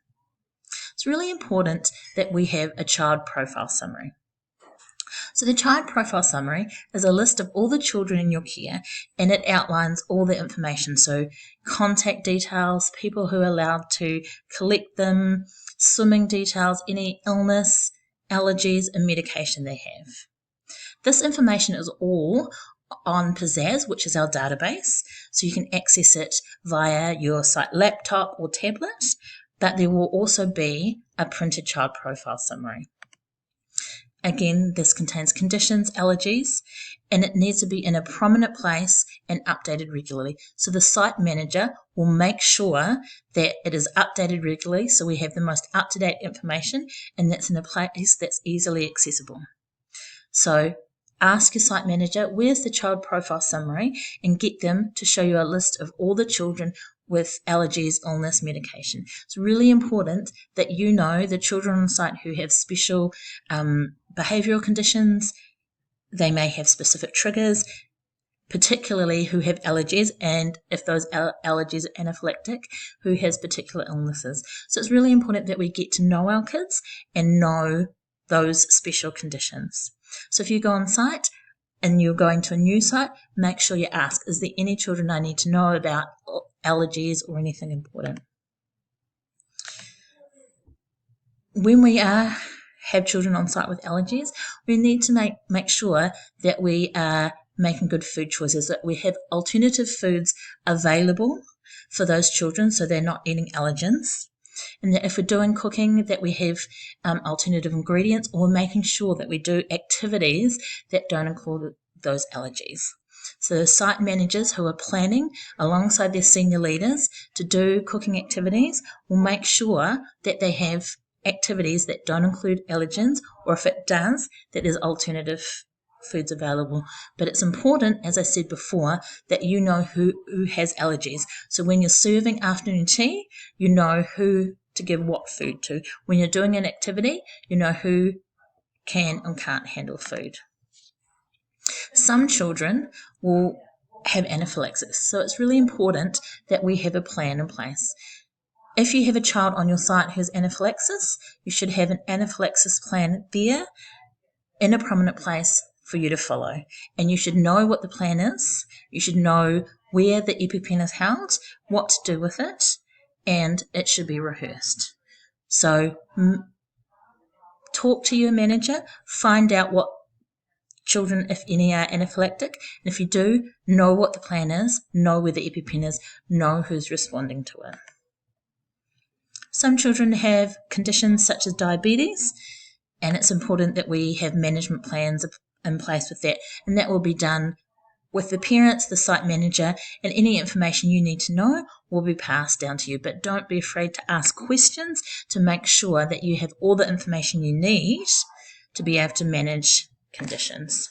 It's really important that we have a child profile summary. So the child profile summary is a list of all the children in your care, and it outlines all the information. So contact details, people who are allowed to collect them, swimming details, any illness, allergies, and medication they have. This information is all on Pizzazz, which is our database, so you can access it via your site laptop or tablet, but there will also be a printed child profile summary. Again, this contains conditions, allergies, and it needs to be in a prominent place and updated regularly. So the site manager will make sure that it is updated regularly so we have the most up-to-date information and that's in a place that's easily accessible. So ask your site manager, where's the child profile summary, and get them to show you a list of all the children with allergies, illness, medication. It's really important that you know the children on site who have special behavioural conditions. They may have specific triggers, particularly who have allergies, and if those allergies are anaphylactic, who has particular illnesses. So it's really important that we get to know our kids and know those special conditions. So if you go on site and you're going to a new site, make sure you ask, is there any children I need to know about allergies or anything important? When we have children on site with allergies, we need to make sure that we are making good food choices, that we have alternative foods available for those children so they're not eating allergens. And that if we're doing cooking, that we have alternative ingredients, or making sure that we do activities that don't include those allergies. So the site managers who are planning alongside their senior leaders to do cooking activities will make sure that they have activities that don't include allergens, or if it does, that there's alternative foods available. But it's important, as I said before, that you know who has allergies. So when you're serving afternoon tea, you know who to give what food to. When you're doing an activity, you know who can and can't handle food. Some children will have anaphylaxis, so it's really important that we have a plan in place. If you have a child on your site who has anaphylaxis, you should have an anaphylaxis plan there in a prominent place for you to follow. And you should know what the plan is. You should know where the EpiPen is held, what to do with it, and it should be rehearsed. So talk to your manager, find out what children, if any, are anaphylactic. And if you do, know what the plan is, know where the EpiPen is, know who's responding to it. Some children have conditions such as diabetes, and it's important that we have management plans in place with that, and that will be done with the parents, the site manager, and any information you need to know will be passed down to you. But don't be afraid to ask questions to make sure that you have all the information you need to be able to manage conditions.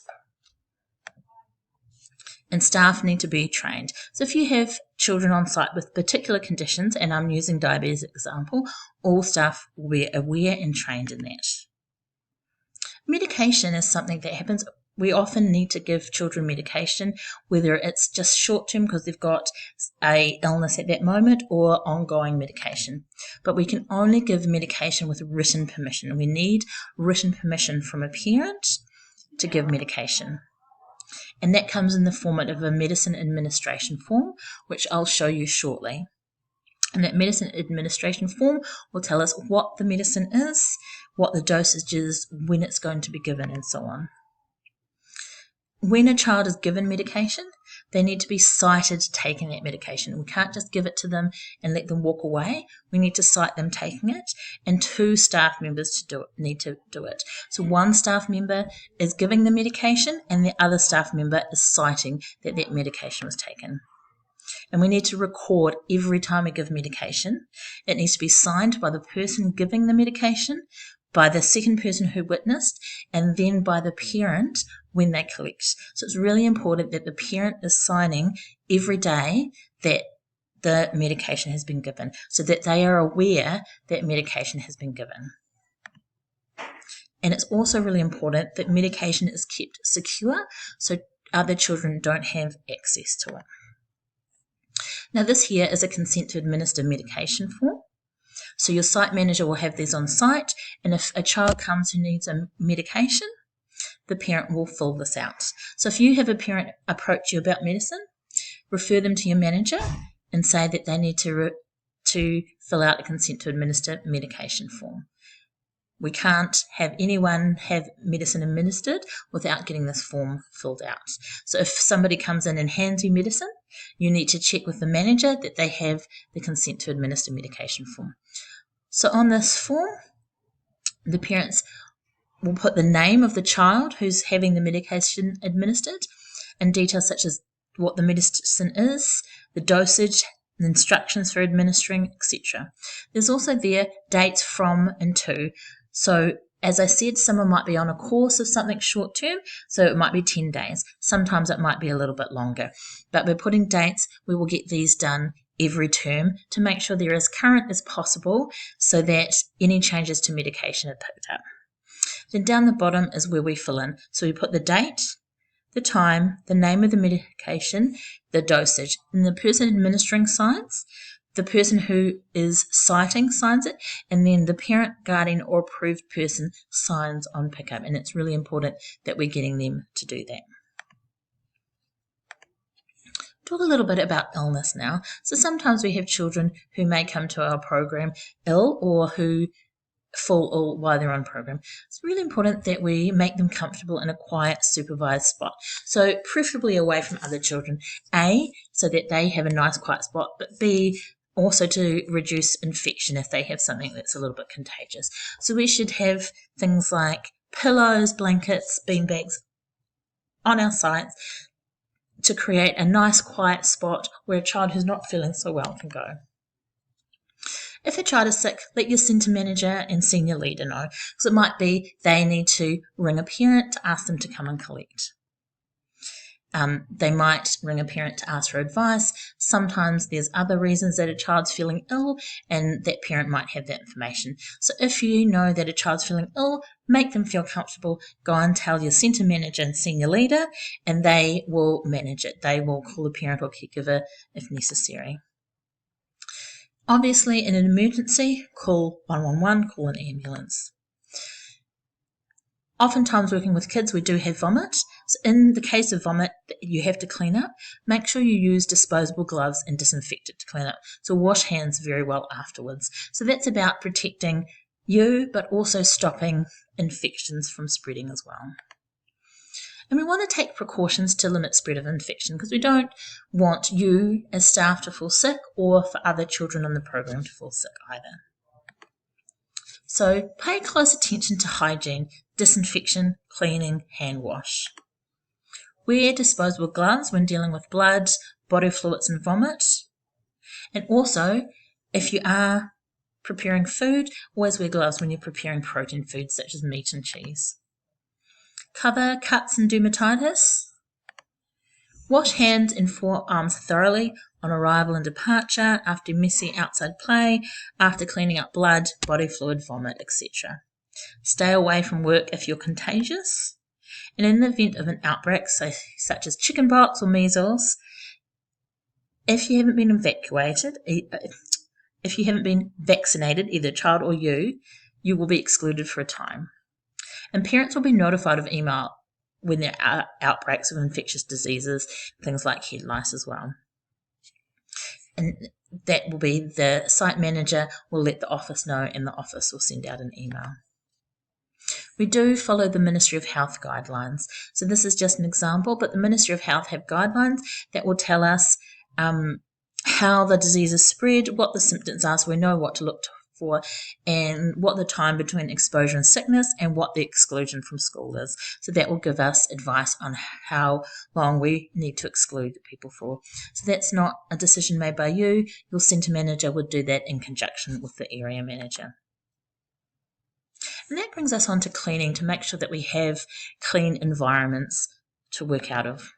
And staff need to be trained. So if you have children on site with particular conditions, and I'm using diabetes as an example, all staff will be aware and trained in that. Medication is something that happens. We often need to give children medication, whether it's just short-term because they've got an illness at that moment, or ongoing medication. But we can only give medication with written permission. We need written permission from a parent to give medication. And that comes in the format of a medicine administration form, which I'll show you shortly. And that medicine administration form will tell us what the medicine is, what the dosage is, when it's going to be given, and so on. When a child is given medication, they need to be cited taking that medication. We can't just give it to them and let them walk away. We need to cite them taking it, and 2 staff members need to do it. So one staff member is giving the medication and the other staff member is citing that that medication was taken. And we need to record every time we give medication. It needs to be signed by the person giving the medication, by the second person who witnessed, and then by the parent when they collect. So it's really important that the parent is signing every day that the medication has been given, so that they are aware that medication has been given. And it's also really important that medication is kept secure so other children don't have access to it. Now this here is a consent to administer medication form. So your site manager will have these on site, and if a child comes who needs a medication, the parent will fill this out. So if you have a parent approach you about medicine, refer them to your manager and say that they need to to fill out a consent to administer medication form. We can't have anyone have medicine administered without getting this form filled out. So if somebody comes in and hands you medicine, you need to check with the manager that they have the consent to administer medication form. So on this form, the parents will put the name of the child who's having the medication administered and details such as what the medicine is, the dosage, the instructions for administering, etc. There's also there dates from and to. So as I said, someone might be on a course of something short term, so it might be 10 days. Sometimes it might be a little bit longer. But we're putting dates. We will get these done every term to make sure they're as current as possible so that any changes to medication are picked up. Then down the bottom is where we fill in. So we put the date, the time, the name of the medication, the dosage, and the person administering signs, the person who is citing signs it, and then the parent, guardian, or approved person signs on pickup. And it's really important that we're getting them to do that. Talk a little bit about illness now. So sometimes we have children who may come to our program ill or who fall ill while they're on program. It's really important that we make them comfortable in a quiet, supervised spot. So preferably away from other children. A, so that they have a nice, quiet spot, but B, also to reduce infection if they have something that's a little bit contagious. So we should have things like pillows, blankets, beanbags on our sites to create a nice, quiet spot where a child who's not feeling so well can go. If a child is sick, let your centre manager and senior leader know, because it might be they need to ring a parent to ask them to come and collect. They might ring a parent to ask for advice. Sometimes there's other reasons that a child's feeling ill and that parent might have that information. So if you know that a child's feeling ill, make them feel comfortable. Go and tell your centre manager and senior leader and they will manage it. They will call a parent or caregiver if necessary. Obviously, in an emergency, call 111, call an ambulance. Oftentimes working with kids, we do have vomit. So in the case of vomit, you have to clean up. Make sure you use disposable gloves and disinfectant to clean up. So wash hands very well afterwards. So that's about protecting you, but also stopping infections from spreading as well. And we want to take precautions to limit spread of infection because we don't want you as staff to fall sick or for other children in the program to fall sick either. So pay close attention to hygiene, disinfection, cleaning, hand wash. Wear disposable gloves when dealing with blood, body fluids and vomit. And also, if you are preparing food, always wear gloves when you're preparing protein foods such as meat and cheese. Cover cuts and dermatitis. Wash hands and forearms thoroughly on arrival and departure, after messy outside play, after cleaning up blood, body fluid, vomit, etc. Stay away from work if you're contagious. And in the event of an outbreak, such as chickenpox or measles, if you haven't been vaccinated, either child or you will be excluded for a time. And parents will be notified of email when there are outbreaks of infectious diseases, things like head lice as well. And that will be the site manager will let the office know and the office will send out an email. We do follow the Ministry of Health guidelines. So this is just an example, but the Ministry of Health have guidelines that will tell us how the disease is spread, what the symptoms are, so we know what to look for, and what the time between exposure and sickness and what the exclusion from school is. So that will give us advice on how long we need to exclude people for. So that's not a decision made by you. Your centre manager would do that in conjunction with the area manager. And that brings us on to cleaning, to make sure that we have clean environments to work out of.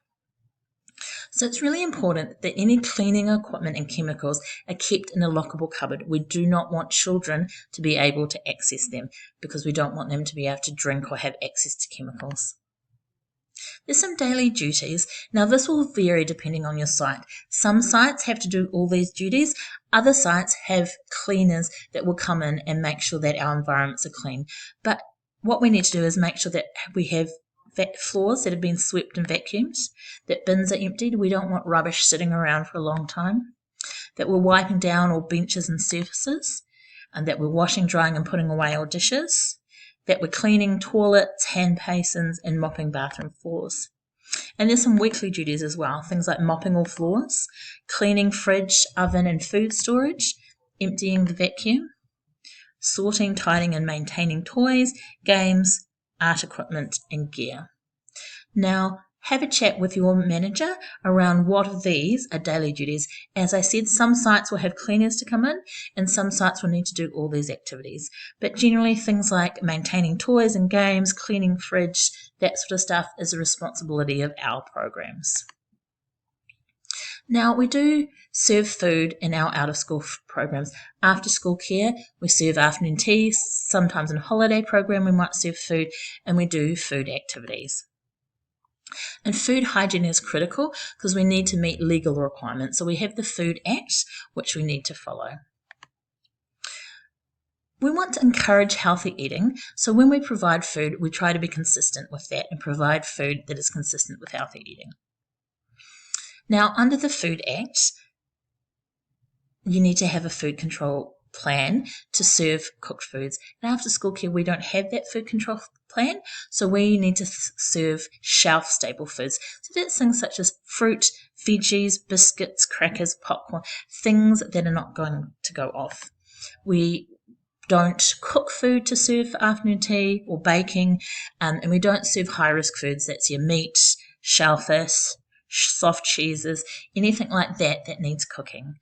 So it's really important that any cleaning equipment and chemicals are kept in a lockable cupboard. We do not want children to be able to access them because we don't want them to be able to drink or have access to chemicals. There's some daily duties. Now this will vary depending on your site. Some sites have to do all these duties. Other sites have cleaners that will come in and make sure that our environments are clean. But what we need to do is make sure that we have floors that have been swept and vacuumed, that bins are emptied. We don't want rubbish sitting around for a long time. that we're wiping down all benches and surfaces, and that we're washing, drying and putting away all dishes, that we're cleaning toilets, hand basins and mopping bathroom floors. And there's some weekly duties as well, things like mopping all floors, cleaning fridge, oven and food storage, emptying the vacuum, sorting, tidying and maintaining toys, games, art equipment and gear. Now, have a chat with your manager around what of these are daily duties. As I said, some sites will have cleaners to come in and some sites will need to do all these activities. But generally things like maintaining toys and games, cleaning fridge, that sort of stuff is the responsibility of our programs. Now, we do serve food in our out-of-school programs. After school care, we serve afternoon tea. Sometimes in a holiday program, we might serve food, and we do food activities. And food hygiene is critical because we need to meet legal requirements. So we have the Food Act, which we need to follow. We want to encourage healthy eating, so when we provide food, we try to be consistent with that and provide food that is consistent with healthy eating. Now, under the Food Act, you need to have a food control plan to serve cooked foods. And after school care, we don't have that food control plan, so we need to serve shelf-stable foods. So that's things such as fruit, veggies, biscuits, crackers, popcorn, things that are not going to go off. We don't cook food to serve for afternoon tea or baking, and we don't serve high-risk foods. That's your meat, shellfish, soft cheeses, anything like that that needs cooking.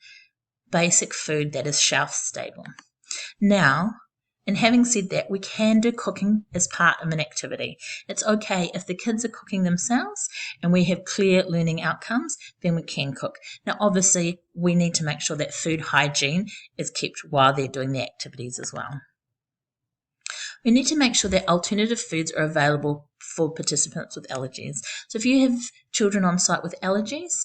Basic food that is shelf stable. Now, and having said that, we can do cooking as part of an activity. It's okay if the kids are cooking themselves and we have clear learning outcomes, then we can cook. Now, obviously, we need to make sure that food hygiene is kept while they're doing the activities as well. We need to make sure that alternative foods are available for participants with allergies. So if you have children on site with allergies,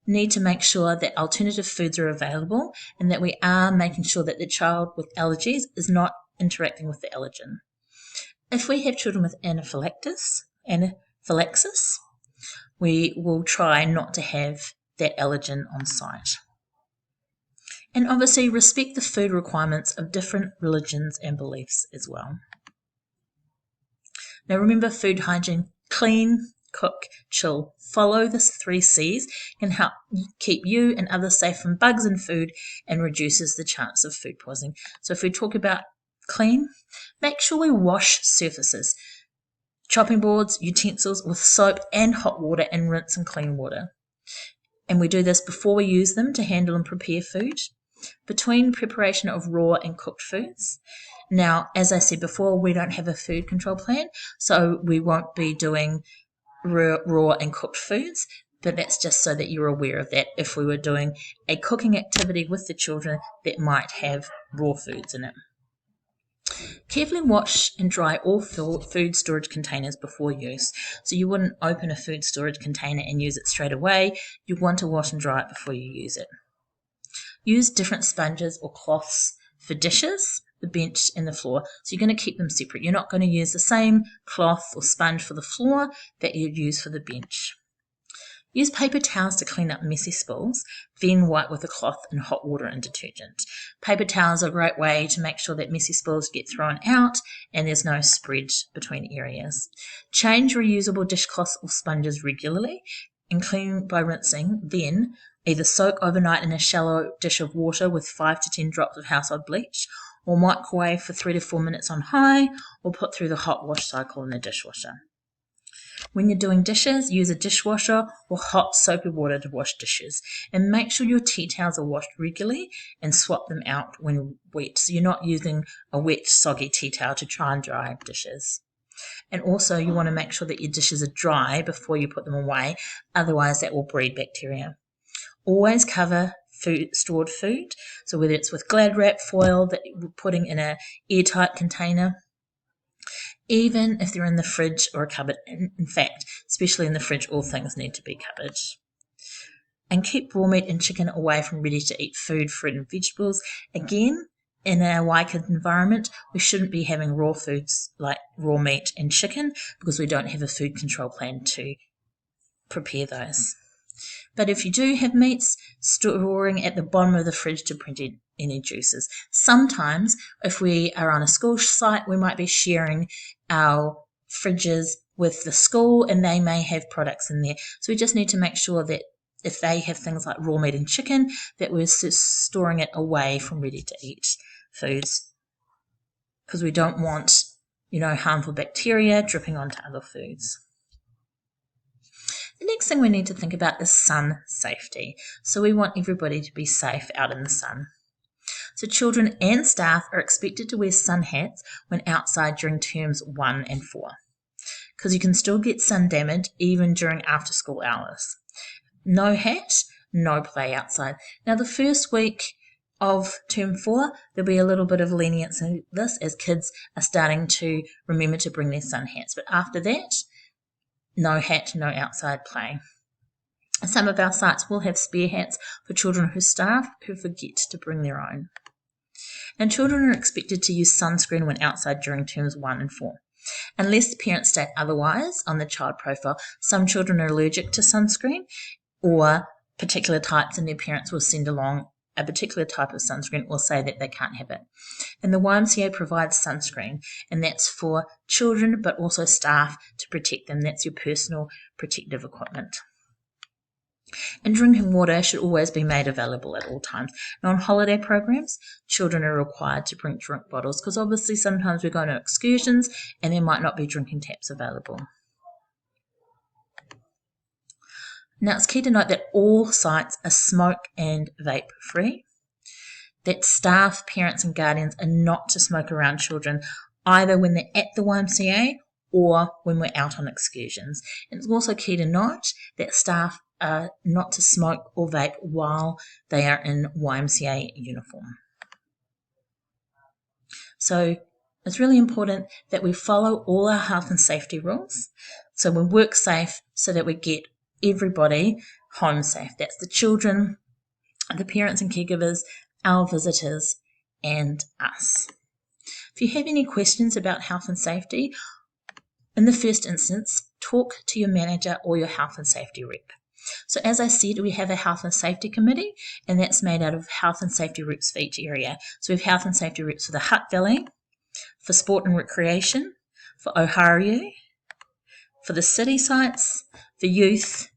need to make sure that alternative foods are available and that we are making sure that the child with allergies is not interacting with the allergen. If we have children with anaphylaxis, we will try not to have that allergen on site. And obviously respect the food requirements of different religions and beliefs as well. Now remember, food hygiene: clean, cook, chill. Follow the 3 C's can help keep you and others safe from bugs in food and reduces the chance of food poisoning. So if we talk about clean, make sure we wash surfaces, chopping boards, utensils with soap and hot water and rinse in clean water. And we do this before we use them to handle and prepare food, between preparation of raw and cooked foods. Now, as I said before, we don't have a food control plan, so we won't be doing raw and cooked foods, but that's just so that you're aware of that if we were doing a cooking activity with the children that might have raw foods in it. Carefully wash and dry all food storage containers before use. So you wouldn't open a food storage container and use it straight away. You want to wash and dry it before you use it. Use different sponges or cloths for dishes, the bench and the floor. So you're going to keep them separate. You're not going to use the same cloth or sponge for the floor that you'd use for the bench. Use paper towels to clean up messy spills, then wipe with a cloth in hot water and detergent. Paper towels are a great way to make sure that messy spills get thrown out and there's no spread between areas. Change reusable dishcloths or sponges regularly and clean by rinsing, then either soak overnight in a shallow dish of water with 5 to 10 drops of household bleach, or microwave for 3 to 4 minutes on high, or put through the hot wash cycle in the dishwasher. When you're doing dishes, use a dishwasher or hot soapy water to wash dishes, and make sure your tea towels are washed regularly and swap them out when wet, so you're not using a wet, soggy tea towel to try and dry dishes. And also you want to make sure that your dishes are dry before you put them away, otherwise that will breed bacteria. Always cover stored food, so whether it's with Glad wrap, foil that you're putting in an airtight container, even if they're in the fridge or a cupboard. In fact, especially in the fridge, all things need to be covered. And keep raw meat and chicken away from ready-to-eat food, fruit and vegetables. Again, in a Waikato environment, we shouldn't be having raw foods like raw meat and chicken because we don't have a food control plan to prepare those. But if you do have meats, storing at the bottom of the fridge to prevent any juices. Sometimes, if we are on a school site, we might be sharing our fridges with the school and they may have products in there. So we just need to make sure that if they have things like raw meat and chicken, that we're storing it away from ready to eat foods, because we don't want, harmful bacteria dripping onto other foods. The next thing we need to think about is sun safety. So we want everybody to be safe out in the sun. So children and staff are expected to wear sun hats when outside during terms 1 and 4, because you can still get sun damage even during after school hours. No hat, no play outside. Now the first week of term 4, there'll be a little bit of lenience in this as kids are starting to remember to bring their sun hats. But after that, no hat, no outside play. Some of our sites will have spare hats for children or staff who forget to bring their own. And children are expected to use sunscreen when outside during terms 1 and 4. Unless the parents state otherwise on the child profile, some children are allergic to sunscreen or particular types, and their parents will send along a particular type of sunscreen or say that they can't have it. And the YMCA provides sunscreen, and that's for children but also staff to protect them. That's your personal protective equipment. And drinking water should always be made available at all times. Now, on holiday programs, children are required to bring drink bottles because obviously sometimes we're going on excursions and there might not be drinking taps available. Now, it's key to note that all sites are smoke and vape free, that staff, parents and guardians are not to smoke around children either when they're at the YMCA or when we're out on excursions. And it's also key to note that staff are not to smoke or vape while they are in YMCA uniform. So it's really important that we follow all our health and safety rules. So we work safe so that we get everybody home safe. That's the children, the parents and caregivers, our visitors, and us. If you have any questions about health and safety, in the first instance, talk to your manager or your health and safety rep. So as I said, we have a health and safety committee, and that's made out of health and safety reps for each area. So we have health and safety reps for the Hutt Valley, for sport and recreation, for Oharu, for the city sites, for youth,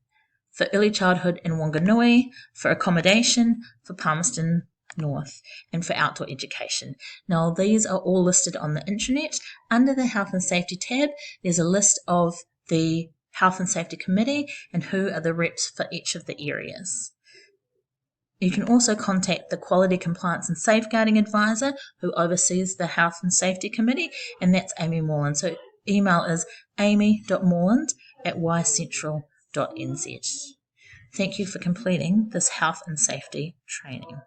for early childhood in Wanganui, for accommodation, for Palmerston North, and for outdoor education. Now, these are all listed on the internet. Under the Health and Safety tab, there's a list of the Health and Safety Committee and who are the reps for each of the areas. You can also contact the Quality Compliance and Safeguarding Advisor who oversees the Health and Safety Committee, and that's Amy Morland. So email is amy.morland@ycentral.nz. Thank you for completing this health and safety training.